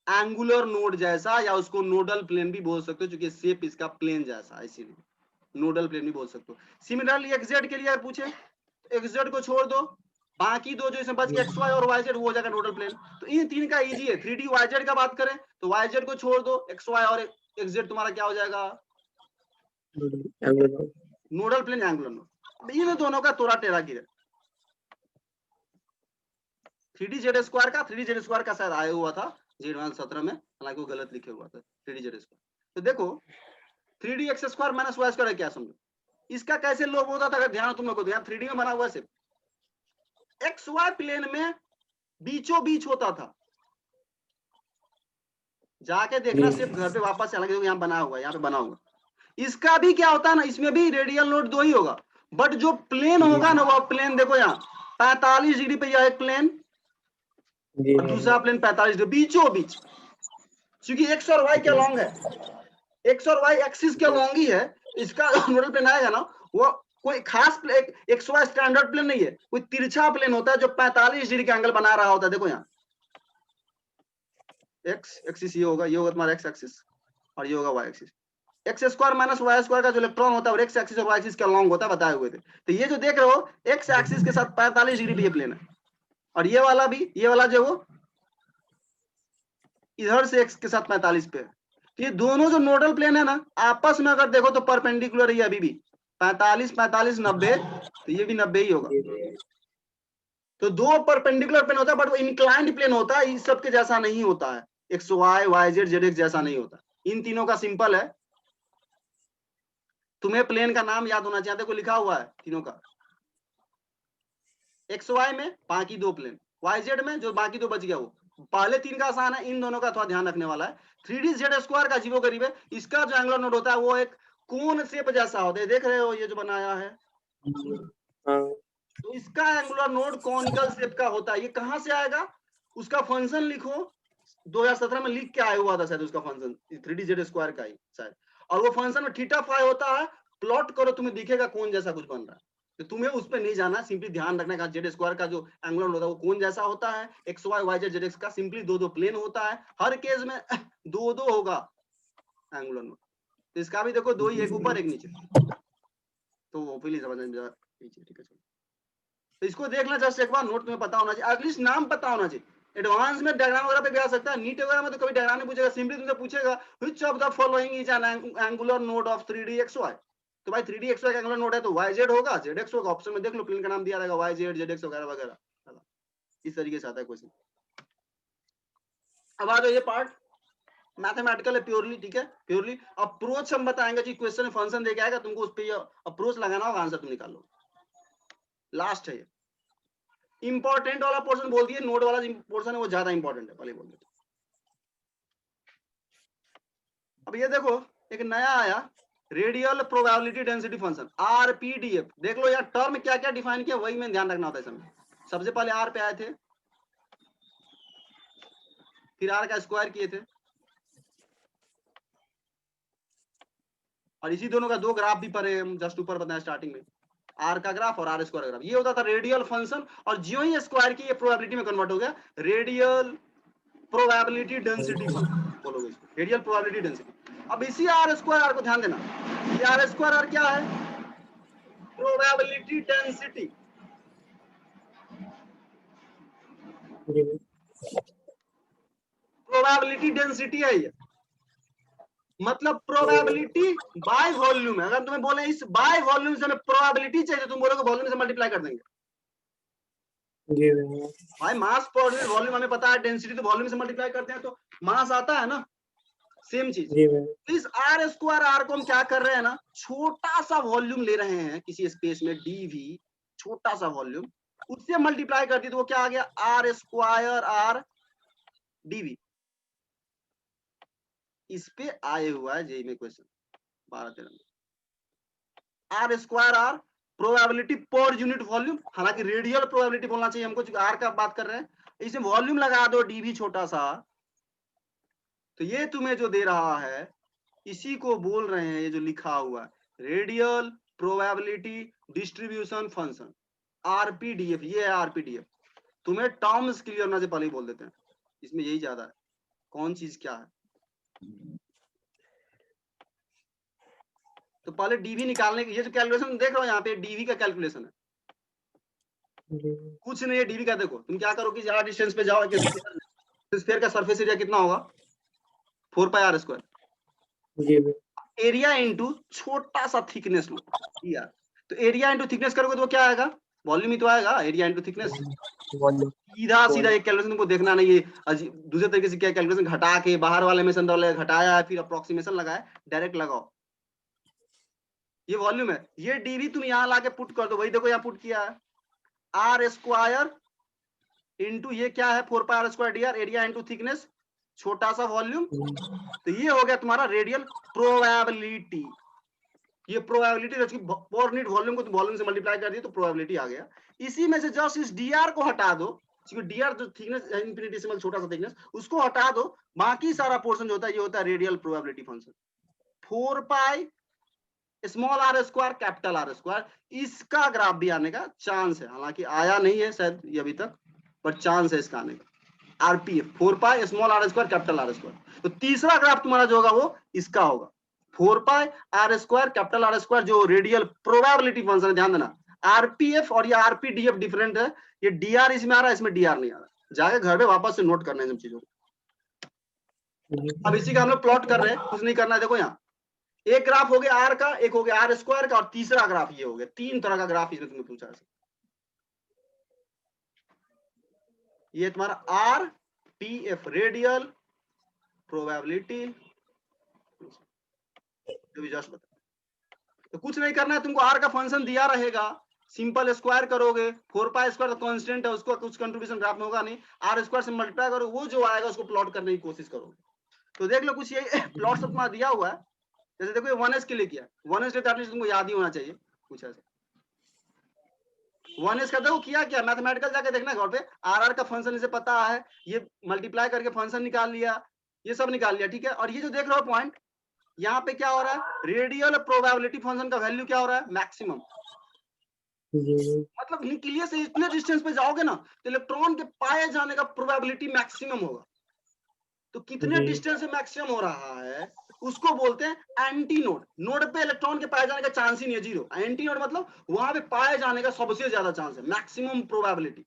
एंगुलर नोड जैसा, या उसको नोडल प्लेन भी बोल सकते हो, क्योंकि शेप इसका प्लेन जैसा है, इसीलिए नोडल प्लेन भी बोल सकते हो। सिमिलरली XZ के लिए पूछे, XZ को छोड़ दो, बाकी दो जो इसमें बच गया XY और YZ, वो हो जाएगा नोडल प्लेन। तो इन तीन का इजी है। 3D YZ का बात करें तो YZ को छोड़ दो, XY और XZ तुम्हारा क्या हो जाएगा? Nodal plane angular node. इन दोनों का तोड़ा टेढ़ा गिरे। 3D Z² का शायद आया हुआ था Z17 में, हालांकि वो गलत लिखे हुआ था 3D Z²। तो देखो 3D X² माइनस Y² क्या समझो, इसका कैसे लोग होता था? अगर ध्यान तुम लोग को, ध्यान 3D में बना हुआ है, XY प्लेन में बीचों बीच होता था, जाके देखना सिर्फ घर पे वापस चला गया, यहाँ बना हुआ है, यहाँ पे बना हुआ। इसका भी क्या होता है ना, इसमें भी रेडियल नोड 2 ही होगा, बट जो प्लेन होगा ना वो प्लेन देखो यहाँ 45 डिग्री पे, यह एक प्लेन और दूसरा प्लेन 45 डिग्री, बीचों बीच। क्योंकि एक्स और वाई क्या लॉन्ग है, एक्स और वाई एक्सिस क्या लॉन्ग ही है, इसका नोडल प्लेन आएगा ना वो कोई खास एक्स वाई स्टैंडर्ड प्लेन नहीं है, कोई तिरछा प्लेन होता है जो 45 डिग्री का एंगल बना रहा होता है। देखो यहाँ एक्स एक्सिस ये होगा तुम्हारा एक्स एक्सिस, और ये होगा y axis. X square minus y square का जो इलेक्ट्रॉन होता है और एक्स एक्सिस और वाई एक्सिस के अलॉन्ग होता है, बताए हुए थे। तो ये जो देख रहे हो एक्स एक्सिस के साथ 45 डिग्री पे ये प्लेन है, और ये वाला भी, ये वाला जो वो इधर से एक्स के साथ 45 पे है। तो ये दोनों जो नोडल प्लेन है ना, आपस में अगर देखो तो परपेंडिकुलर है अभी भी, 45 45 90, तो ये भी 90 ही होगा। तो दो परपेंडिकुलर प्लेन होता है, बट वो इंक्लाइंड प्लेन होता है, इस सब के जैसा नहीं होता है, x y y z z x जैसा नहीं होता। इन तीनों का सिंपल है, तुम्हें प्लेन का नाम याद होना चाहिए, देखो लिखा हुआ है तीनों का, एक्स वाई में बाकी दो प्लेन, वाई जेड में जो बाकी दो बच गया वो। पहले तीन का आसान है, इन दोनों का थोड़ा ध्यान रखने वाला है। 3D जेड स्क्वायर का अजीबो गरीब है, इसका जो एंगुलर नोड होता है वो एक कोन शेप जैसा होता है, देख रहे हो ये जो बनाया है, तो इसका एंगुलर नोड कॉनिकल शेप का होता है। ये कहां से आएगा, उसका फंक्शन लिखो, 2017 में लिख के आया हुआ था शायद उसका फंक्शन 3D जेड स्क्वायर का ही शायद, और वो फंक्शन में थीटा फाई होता है, प्लॉट करो तुम्हें दिखेगा कौन जैसा कुछ बन रहा है। तो तुम्हें उस पर नहीं जाना, सिंपली ध्यान रखना का जेड स्क्वायर का जो एंगुलर होता है वो कौन जैसा होता है, x y y z z x का सिंपली दो दो प्लेन होता है, हर केस में दो दो होगा एंगुलर नोड। तो इसका भी देखो दो ही, एक ऊपर एक नीचे, तो वो फिर समझ में ठीक है। तो इसको देखना जस्ट एक बार, नोट तुम्हें पता होना चाहिए, एटलीस्ट नाम पता होना चाहिए। एडवांस में डायग्राम वगैरह पे भी आ सकता है, नीट वगैरह में तो कभी डायग्राम नहीं पूछेगा, सिंपली तुमसे पूछेगा which of the following is an angular node of 3D xy। तो भाई 3D xy का एंगुलर नोड है तो yz होगा, zx होगा, ऑप्शन में देख लो, प्लेन का नाम दिया रहेगा yz zx वगैरह वगैरह। इस तरीके से आता है क्वेश्चन। अब आ जाओ ये पार्ट मैथमेटिकल है प्योरली, ठीक है, प्योरली अप्रोच हम बताएंगे जी, क्वेश्चन में फंक्शन देके आएगा, तुमको उस पे अप्रोच लगाना होगा, आंसर तुम निकाल लो। लास्ट है ये इंपॉर्टेंट वाला पोर्शन, बोल दिए नोड वाला पोर्शन है वो ज्यादा इंपॉर्टेंट है, पहले बोल देते। अब ये देखो एक नया आया, रेडियल प्रोबेबिलिटी डेंसिटी फंक्शन आरपीडीएफ। देख लो यार टर्म क्या क्या डिफाइन किया, वही में ध्यान रखना होता है समय। सबसे पहले आर पे आए थे, फिर आर का स्क्वायर किए थे, और इसी दोनों का दो ग्राफ भी पढ़े हम जस्ट ऊपर बताया स्टार्टिंग में, आर का ग्राफ और आर स्क्वायर ग्राफ। ये होता था रेडियल फंक्शन, और जियो ही स्क्वायर की ये प्रोबेबिलिटी में कन्वर्ट हो गया रेडियल प्रोबेबिलिटी डेंसिटी फंक्शन, बोलोगे इसको रेडियल प्रोबेबिलिटी डेंसिटी। अब इसी आर स्क्वायर आर को ध्यान देना, ये आर स्क्वायर आर क्या है, प्रोबेबिलिटी डेंसिटी। प्रोबेबिलिटी डेंसिटी है ये, मतलब प्रोबेबिलिटी बाय वॉल्यूम है। अगर तुम्हें बोले इस बाय वॉल्यूम से हमें प्रोबेबिलिटी चाहिए तो तुम बोलोगे वॉल्यूम से मल्टीप्लाई कर देंगे। जी भाई मास पर यूनिट वॉल्यूम हमें पता है, डेंसिटी तो वॉल्यूम से मल्टीप्लाई करते हैं तो मास आता है ना, सेम चीज। तो इस आर स्क्वायर आर को हम क्या कर रहे हैं ना, छोटा सा वॉल्यूम ले रहे हैं किसी स्पेस में डीवी, छोटा सा वॉल्यूम, उससे मल्टीप्लाई कर दी तो वो क्या आ गया, आर स्क्वायर आर डीवी। इस पे आए हुआ है जेई में क्वेश्चन 12-13 में, आर स्क्वायर आर प्रोबेबिलिटी पर यूनिट वॉल्यूम, हालांकि रेडियल प्रोबेबिलिटी बोलना चाहिए हमको, आर का बात कर रहे हैं, इसमें वॉल्यूम लगा दो डीवी छोटा सा, तो ये तुम्हें जो दे रहा है इसी को बोल रहे हैं, ये जो लिखा हुआ है रेडियल प्रोबेबिलिटी डिस्ट्रीब्यूशन फंक्शन आरपीडीएफ, ये है आरपीडीएफ। तुम्हें टर्म्स क्लियर होने से पहले ही बोल देते हैं, इसमें यही ज्यादा है कौन चीज क्या है। तो पहले डीवी निकालने की, ये जो कैलकुलेशन देख रहे हो यहाँ पे डीवी का कैलकुलेशन है, कुछ नहीं है डीवी का। देखो तुम क्या करो कि ज्यादा डिस्टेंस पे जाओ, स्फीयर का सरफेस एरिया कितना होगा 4 pi are square, area into छोटा सा थिकनेस लो यार, तो एरिया इंटू थिकनेस करोगे तो क्या आएगा, वॉल्यूम ही तो आएगा, एरिया इंटू थिकनेस। सीधा सीधा एक कैलकुलेशन तुमको देखना नहीं है दूसरे तरीके से, क्या कैलकुलेशन घटा के बाहर वाले में घटाया फिर अप्रोक्सीमेशन लगाया, डायरेक्ट लगाओ, ये वॉल्यूम है। ये डीवी तुम यहाँ लाके पुट कर दो, वही देखो यहाँ पुट किया है, आर स्क्वायर इंटू ये क्या है 4 pi are square D R, area into thickness छोटा सा वॉल्यूम, तो ये हो गया तुम्हारा रेडियल प्रोबेबिलिटी। ये प्रोबेबिलिटी पर यूनिट वॉल्यूम को वॉल्यूम से मल्टीप्लाई कर दिया तो प्रोबेबिलिटी आ गया। इसी में से जस्ट इस dr को हटा दो, क्योंकि dr जो थिकनेस इनफिनिटेसिमल छोटा सा थिकनेस उसको हटा दो, बाकी सारा पोर्शन जो होता है ये होता है radial probability function 4 pi small r square capital are square. इसका ग्राफ भी आने का चांस है, हालांकि आया नहीं है शायद ये अभी तक, पर चांस है इसका आने का। RPF 4 pi small r square capital are square. तो तीसरा ग्राफ तुम्हारा जो होगा वो इसका होगा 4 pi are square capital are square जो रेडियल प्रोबेबिलिटी फंक्शन है, ध्यान देना आरपीएफ और ये आरपीडीएफ डिफरेंट है, ये डीआर इसमें आ रहा है, इसमें डीआर नहीं आ रहा, जाके घर पे वापस से नोट करना है इन चीजों को। अब इसी का हम लोग प्लॉट कर रहे हैं, कुछ नहीं करना है। देखो यहाँ एक ग्राफ हो गया आर का, एक हो गया आर स्क्वायर का, और तीसरा ग्राफ ये हो गया। 3 तरह का ग्राफ इसमें तुमने पूछा है। ये तुम्हारा R P F radial probability just बता। तो कुछ नहीं करना है तुमको, आर का फंक्शन दिया रहेगा, सिंपल स्क्वायर करोगे, 4 पाई स्क्वायर तो कांस्टेंट है, उसको कुछ कंट्रीब्यूशन ग्राफ में होगा नहीं, आर स्क्वायर से मल्टीप्लाई करो, वो जो आएगा उसको प्लॉट करने की कोशिश करोगे। तो देख लो कुछ ये प्लॉट सब तुम्हारा दिया हुआ है, जैसे देखो ये 1s के लिए किया, 1s के एटलीस्ट तुमको याद ही होना चाहिए कुछ ऐसा। 1s का देखो किया क्या, मैथमेटिकल जाके देखना घर पे, आर का फंक्शन इसे पता है, ये मल्टीप्लाई करके फंक्शन निकाल लिया, ये सब निकाल लिया, ठीक है। और ये जो देख रहे हो पॉइंट, यहाँ पे क्या हो रहा है, रेडियल प्रोबेबिलिटी फंक्शन का वैल्यू क्या हो रहा है, मैक्सिमम। मतलब न्यूक्लियस से इतने डिस्टेंस पे जाओगे ना तो इलेक्ट्रॉन के पाए जाने का प्रोबेबिलिटी मैक्सिमम होगा। तो कितने डिस्टेंस से मैक्सिमम हो रहा है उसको बोलते हैं एंटी नोड। नोड पे इलेक्ट्रॉन के पाए जाने का चांस ही नहीं है, जीरो। एंटी नोड मतलब वहां पे पाए जाने का सबसे ज्यादा चांस है, मैक्सिमम प्रोबेबिलिटी,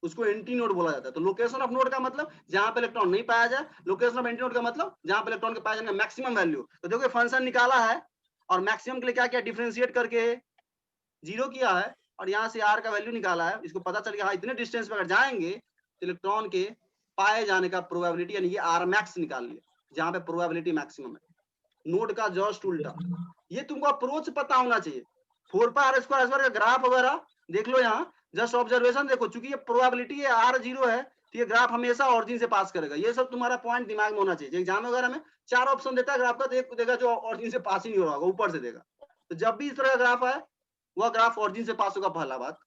उसको एंटी नोड बोला जाता है। तो लोकेशन ऑफ नोड का मतलब जहां पे इलेक्ट्रॉन नहीं पाया जाए, लोकेशन ऑफ एंटी नोड का मतलब जहां पे इलेक्ट्रॉन के पाए जाने का मैक्सिमम वैल्यू। तो देखो फंक्शन निकाला है और मैक्सिमम के लिए क्या किया, डिफरेंशिएट करके 0 किया है, और यहाँ से आर का वैल्यू निकाला है। इसको पता चल गया हाँ इतने डिस्टेंस पे अगर जाएंगे तो इलेक्ट्रॉन के पाए जाने का प्रोबेबिलिटी, यानी ये आर मैक्स निकाल लिया जहां पे प्रोबेबिलिटी मैक्सिमम है। नोड का जस्ट उल्टा, ये तुमको अप्रोच पता होना चाहिए। 4 पाई आर स्क्वायर का ग्राफ वगैरह देख लो, यहाँ जस्ट ऑब्जर्वेशन देखो, चूंकि ये प्रोबेबिलिटी है आर 0 है तो ये ग्राफ हमेशा ऑरिजिन से पास करेगा। ये सब तुम्हारा पॉइंट दिमाग में होना चाहिए। एग्जाम वगैरह में 4 ऑप्शन देता है ग्राफ का, तो एक देगा जो ऑरिजिन से पास ही नहीं हो रहा होगा, ऊपर से देगा। तो जब भी इस तरह का ग्राफ है वह ग्राफ ऑरिजिन से पास होगा, पहला बात।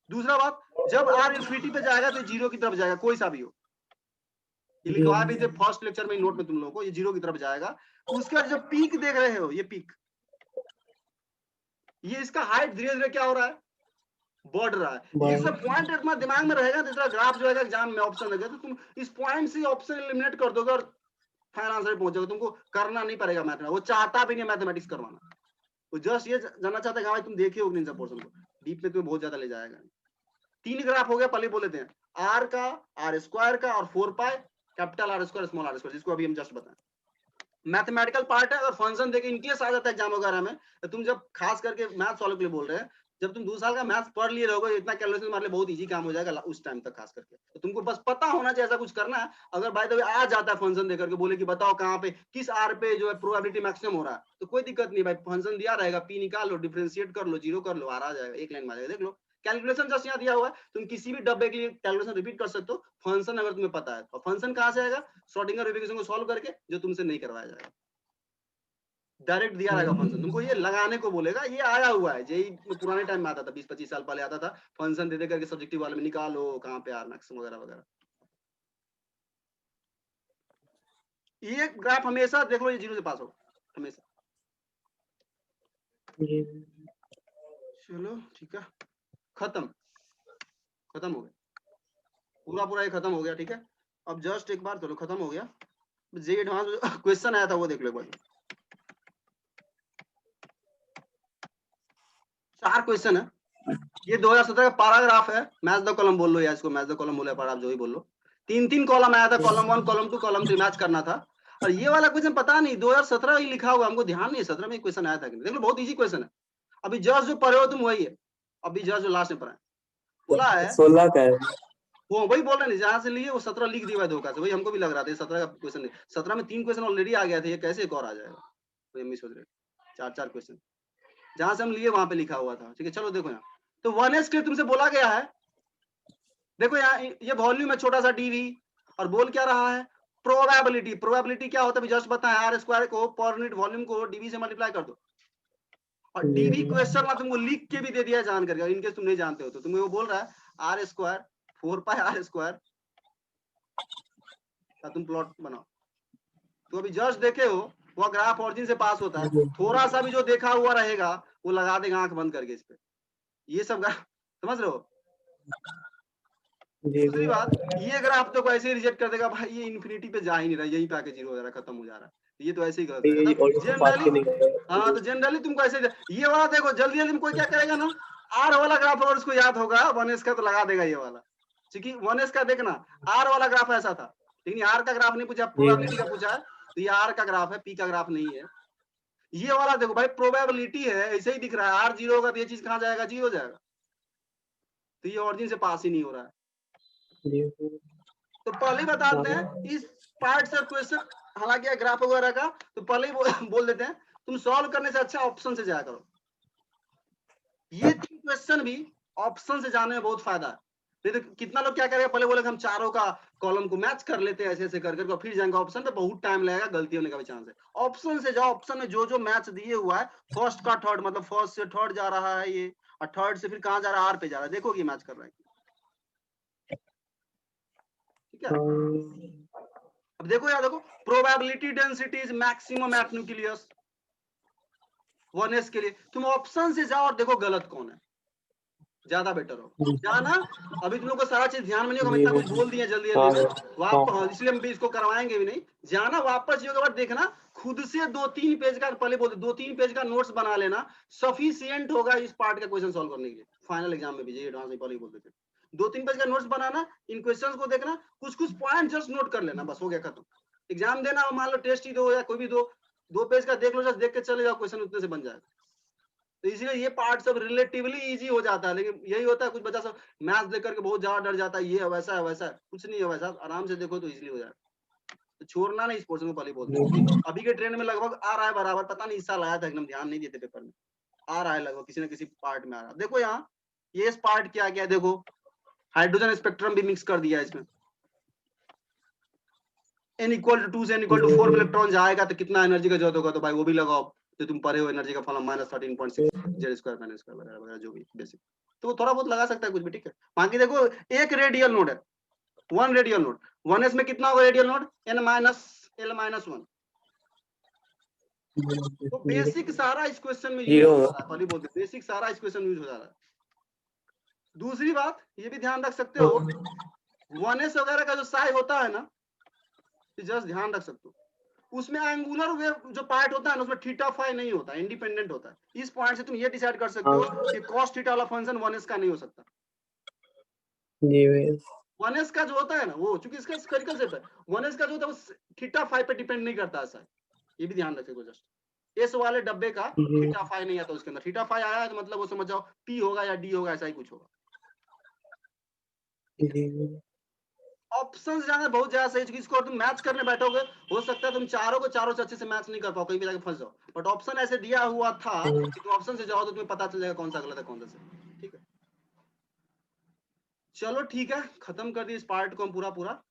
दूसरा बात, जब आर इंफिनिटी पे जाएगा तो 0 की तरफ जाएगा, कोई सा भी हो। ये लिखवा भी थे फर्स्ट लेक्चर में नोट में तुम लोगों को, ये 0 की तरफ जाएगा। उसके बाद जब पीक देख रहे हो, ये पीक, ये इसका हाइट धीरे धीरे क्या हो रहा है, बढ़ रहा है। ये सब पॉइंट तुम्हारे दिमाग में रहेगा। दूसरा ग्राफ जो है एग्जाम में ऑप्शन लगे तो तुम इस पॉइंट से ऑप्शन एलिमिनेट कर दोगे और फाइनल आंसर पहुंच जाओगे। तुमको करना नहीं पड़ेगा मैथमेटिक्स, वो चाहता भी नहीं मैथमेटिक्स करवाना, वो जस्ट ये जानना चाहता है कि भाई तुम देखिए होगी इन पोर्शन को, डीप में तुम्हें बहुत ज्यादा ले जाएगा। 3 ग्राफ हो गया, पहले बोल लेते हैं, आर का, आर स्क्वायर का, और 4 pi capital are square small r square, जिसको अभी हम जस्ट बताएं। मैथमेटिकल पार्ट है, अगर फंक्शन देके इनकेस आ जाता है एग्जाम वगैरह में, तो तुम जब खास करके मैथ सॉल्व के लिए बोल रहे हैं, जब तुम 2 साल का मैथ पढ़ लिए रहोगे, इतना कैलकुलेशन तुम्हारे लिए बहुत इजी काम हो जाएगा उस टाइम तक। खास करके तो तुमको बस पता होना चाहिए ऐसा कुछ करना है। अगर बाय द वे आ जाता है फंक्शन देकर के, बोले कि बताओ कहाँ पे किस आर पे जो है प्रोबेबिलिटी मैक्सिमम हो रहा है, तो कोई दिक्कत नहीं भाई, फंक्शन दिया रहेगा, पी निकाल लो, डिफरेंशिएट कर लो, 0 कर लो, आर आ जाएगा, एक लाइन में आ जाएगा। देख लो कैलकुलेशन जस्ट यहाँ दिया हुआ है, तुम किसी भी डब्बे के लिए कैलकुलेशन रिपीट कर सकते हो, फंक्शन अगर तुम्हें पता है। और फंक्शन कहाँ से आएगा, श्रोडिंगर इक्वेशन को सॉल्व करके, जो तुमसे नहीं करवाया जाएगा, डायरेक्ट दिया रहेगा फंक्शन, तुमको ये लगाने को बोलेगा। ये आया हुआ है, जेई पुराने टाइम में आता था, 20-25 साल पहले आता था, फंक्शन दे दे करके सब्जेक्टिव वाले में निकालो कहाँ पे आर मैक्सिमम वगैरह वगैरह। ये ग्राफ हमेशा देख लो, ये 0 से पास हो हमेशा। चलो ठीक है, खत्म हो गया, पूरा ये खत्म हो गया, ठीक है। अब जस्ट एक बार चलो खत्म हो गया, जेई एडवांस क्वेश्चन आया था वो देख लो एक बार। 4 क्वेश्चन है, ये 2017 का पैराग्राफ है। मैच द कॉलम बोल लो, या इसको मैच द कॉलम बोले, पर आप जो ही बोल लो। 3 कॉलम आया था, कॉलम 1, कॉलम 2, कॉलम 3 मैच करना था। और ये वाला क्वेश्चन पता नहीं 2017 ही लिखा हुआ, हमको ध्यान नहीं है 17 में क्वेश्चन आया था कि नहीं। देख लो बहुत इजी क्वेश्चन है। अभी जस्ट जो पढ़े हो तुम वही है, अभी जस्ट जो लास्ट में पढ़ा बोला है 16 का है, वो वही बोल रहे नहीं, जहां से लिए वो 17 लिख दिया धोखा से। वही हमको भी लग रहा था 17 का क्वेश्चन नहीं, 17 में 3 क्वेश्चन ऑलरेडी आ गया था, ये कैसे एक और आ जाएगा, तो हम सोच रहे 4 क्वेश्चन जहां से हम लिए वहां पे लिखा हुआ था, ठीक है। चलो देखो यहाँ, तो 1s के तुमसे बोला गया है, देखो यहाँ ये वॉल्यूम है छोटा सा dv, और बोल क्या रहा है, प्रोबेबिलिटी। प्रोबेबिलिटी क्या होता है जस्ट बताएं, आर स्क्वायर को पर यूनिट वॉल्यूम को dv से मल्टीप्लाई कर दो, और dv क्वेश्चन में तुमको लिख के भी दे दिया जान करके, इनकेस तुम नहीं जानते हो तो तुम्हें वो बोल रहा है r square 4 pi are square का तुम प्लॉट बनाओ। तो अभी जस्ट देखे हो वह ग्राफ ऑरिजिन से पास होता है, थोड़ा सा भी जो देखा हुआ रहेगा वो लगा देगा आंख बंद करके इस पे, ये सब ग्राफ समझ रहे हो। दूसरी बात, ये ग्राफ तो ऐसे ही रिजेक्ट कर देगा, भाई ये इन्फिनिटी पे जा ही नहीं रहा, यही पे आके 0 हो जा रहा, खत्म हो जा रहा है। ये तो ऐसे ही गलत ये है। ऑडियंस को बात जनरली करने का हाँ, तो जनरली तुमको ऐसे ये वाला देखो, जल्दी जल्दी में कोई क्या करेगा ना, आर वाला ग्राफ अगर उसको याद होगा 1s का तो लगा देगा ये वाला, क्योंकि 1s का देखना आर वाला ग्राफ ऐसा था, लेकिन आर का ग्राफ नहीं पूछा, प्रोबेबिलिटी का पूछा है, तो ये आर का ग्राफ है, पी का ग्राफ नहीं है। ये वाला देखो भाई, प्रोबेबिलिटी है, ऐसे ही दिख रहा है, आर 0 होगा तो ये चीज कहाँ जाएगा, 0 हो जाएगा, तो ये ऑरिजिन से पास ही नहीं हो रहा है। जी। तो पहले ही बताते हैं इस पार्ट से क्वेश्चन, हालांकि ग्राफ वगैरह का तो पहले ही बोल देते हैं, तुम सॉल्व करने से अच्छा ऑप्शन से जाया करो। ये 3 क्वेश्चन भी ऑप्शन से जाने में बहुत फायदा है। नहीं तो कितना लोग क्या करेगा, पहले बोलेगा हम चारों का कॉलम को मैच कर लेते हैं ऐसे ऐसे कर करके, फिर जाएंगे ऑप्शन पे, बहुत टाइम लगेगा, गलती होने का भी चांस है। ऑप्शन से जाओ, ऑप्शन में जो जो मैच दिए हुआ है, फर्स्ट का थर्ड, मतलब फर्स्ट से थर्ड जा रहा है ये, और थर्ड से फिर कहाँ जा रहा है, आर पे जा रहा है, देखो ये मैच कर रहा है, ठीक है। अब देखो यार, देखो probability density is maximum at nucleus 1s के लिए, तुम ऑप्शन से जाओ और देखो गलत कौन है, ज्यादा बेटर हो जाना। अभी तुम लोग को सारा चीज ध्यान में नहीं होगा, इतना कुछ बोल दिया जल्दी जल्दी में, वापस इसलिए हम भी इसको करवाएंगे भी नहीं, जाना वापस के बाद देखना, खुद से 2-3 पेज का, पहले बोलते 2-3 पेज का नोट्स बना लेना, सफिशिएंट होगा इस पार्ट का क्वेश्चन सॉल्व करने के लिए, फाइनल एग्जाम में भी ये एडवांस में पहले ही बोल देते। 2-3 पेज का नोट्स बनाना, इन क्वेश्चंस को देखना, कुछ कुछ पॉइंट जस्ट नोट कर लेना, बस हो गया खत्म। एग्जाम देना, मान लो टेस्ट ही दो या कोई भी दो, 2 पेज का देख लो, जस्ट देख के चले जाओ, क्वेश्चन उतने से बन जाएगा। तो इसलिए ये पार्ट सब रिलेटिवली इजी हो जाता है, लेकिन यही होता है कुछ बच्चा सब मैथ्स देख करके बहुत ज्यादा डर जाता है, ये है वैसा है वैसा है, कुछ नहीं है वैसा, आराम से देखो तो इजीली हो जाएगा। तो छोड़ना नहीं, इस पोर्शन को पहले बोलते हैं। अभी के ट्रेंड में लगभग आ रहा है बराबर, पता नहीं इस साल आया था, एकदम ध्यान नहीं देते पेपर में, आ रहा है लगभग किसी न किसी पार्ट में आ रहा है। देखो यहाँ ये इस पार्ट क्या क्या, देखो हाइड्रोजन स्पेक्ट्रम भी मिक्स कर दिया है इसमें, n = 2 से n = 4 इलेक्ट्रॉन जाएगा तो कितना एनर्जी का जरूरत होगा, तो भाई वो भी लगाओ, जो तुम पढ़े हो एनर्जी का फॉर्मूला -13.6 Z² - वगैरह वगैरह जो भी बेसिक, तो वो थोड़ा बहुत लगा सकता है कुछ भी, ठीक है। बाकी देखो एक रेडियल नोड है, 1 रेडियल नोड, 1s में कितना होगा रेडियल नोड, n-l-1, तो बेसिक सारा इस क्वेश्चन में यूज हो रहा है, पहले बोलते बेसिक सारा इस क्वेश्चन यूज हो जा रहा है। दूसरी बात ये भी ध्यान रख सकते हो, 1s वगैरह का जो साई होता है ना, जस्ट ध्यान रख सकते हो, उसमें एंगुलर वेव जो पार्ट होता है ना, उसमें थीटा फाई नहीं होता, इंडिपेंडेंट होता है। इस पॉइंट से तुम ये डिसाइड कर सकते हो कि cos थीटा वाला फंक्शन 1s का नहीं हो सकता। जी भैया 1s का जो होता है ना, वो चूंकि इसका स्फेरिकल शेप है, 1s का जो होता है वो थीटा फाई पे डिपेंड नहीं करता है, ये भी ध्यान रखिएगा। जस्ट इस वाले डब्बे का थीटा फाई नहीं आता उसके अंदर, थीटा फाई आया है तो मतलब वो समझ जाओ p होगा या d होगा, ऐसा ही कुछ होगा। ऑप्शन जाना बहुत ज्यादा सही, क्योंकि इसको तुम मैच करने बैठोगे, हो सकता है तुम चारों को चारों से अच्छे से मैच नहीं कर पाओ, कहीं भी जाके फंस जाओ, बट ऑप्शन ऐसे दिया हुआ था कि तुम ऑप्शन से जाओ तो तुम्हें पता चल जाएगा कौन सा गलत है कौन सा सही, ठीक है। चलो ठीक है, खत्म कर दी इस पार्ट को हम पूरा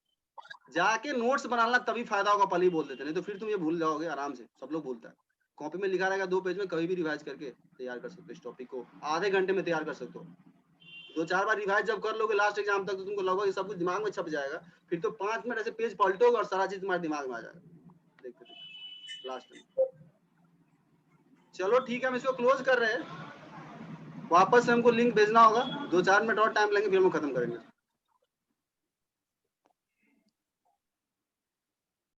जाके नोट्स बनाना तभी फायदा होगा, पहले ही बोल देते, नहीं तो फिर तुम ये भूल जाओगे आराम से, सब लोग भूलता है। कॉपी में लिखा रहेगा 2 पेज में, कभी भी रिवाइज करके तैयार कर सकते हो, इस टॉपिक को आधे घंटे में तैयार कर सकते हो। 2-4 बार रिवाइज जब कर लोगे लास्ट एग्जाम तक, तो तुमको लगभग सब कुछ दिमाग में छप जाएगा, फिर तो 5 मिनट ऐसे पेज पलटोगे और सारा चीज तुम्हारे दिमाग में आ जाएगा, देखते लास्ट में। चलो ठीक है, हम इसको क्लोज कर रहे हैं, वापस से हमको लिंक भेजना होगा, 2-4 मिनट और टाइम लेंगे, फिर हम खत्म करेंगे।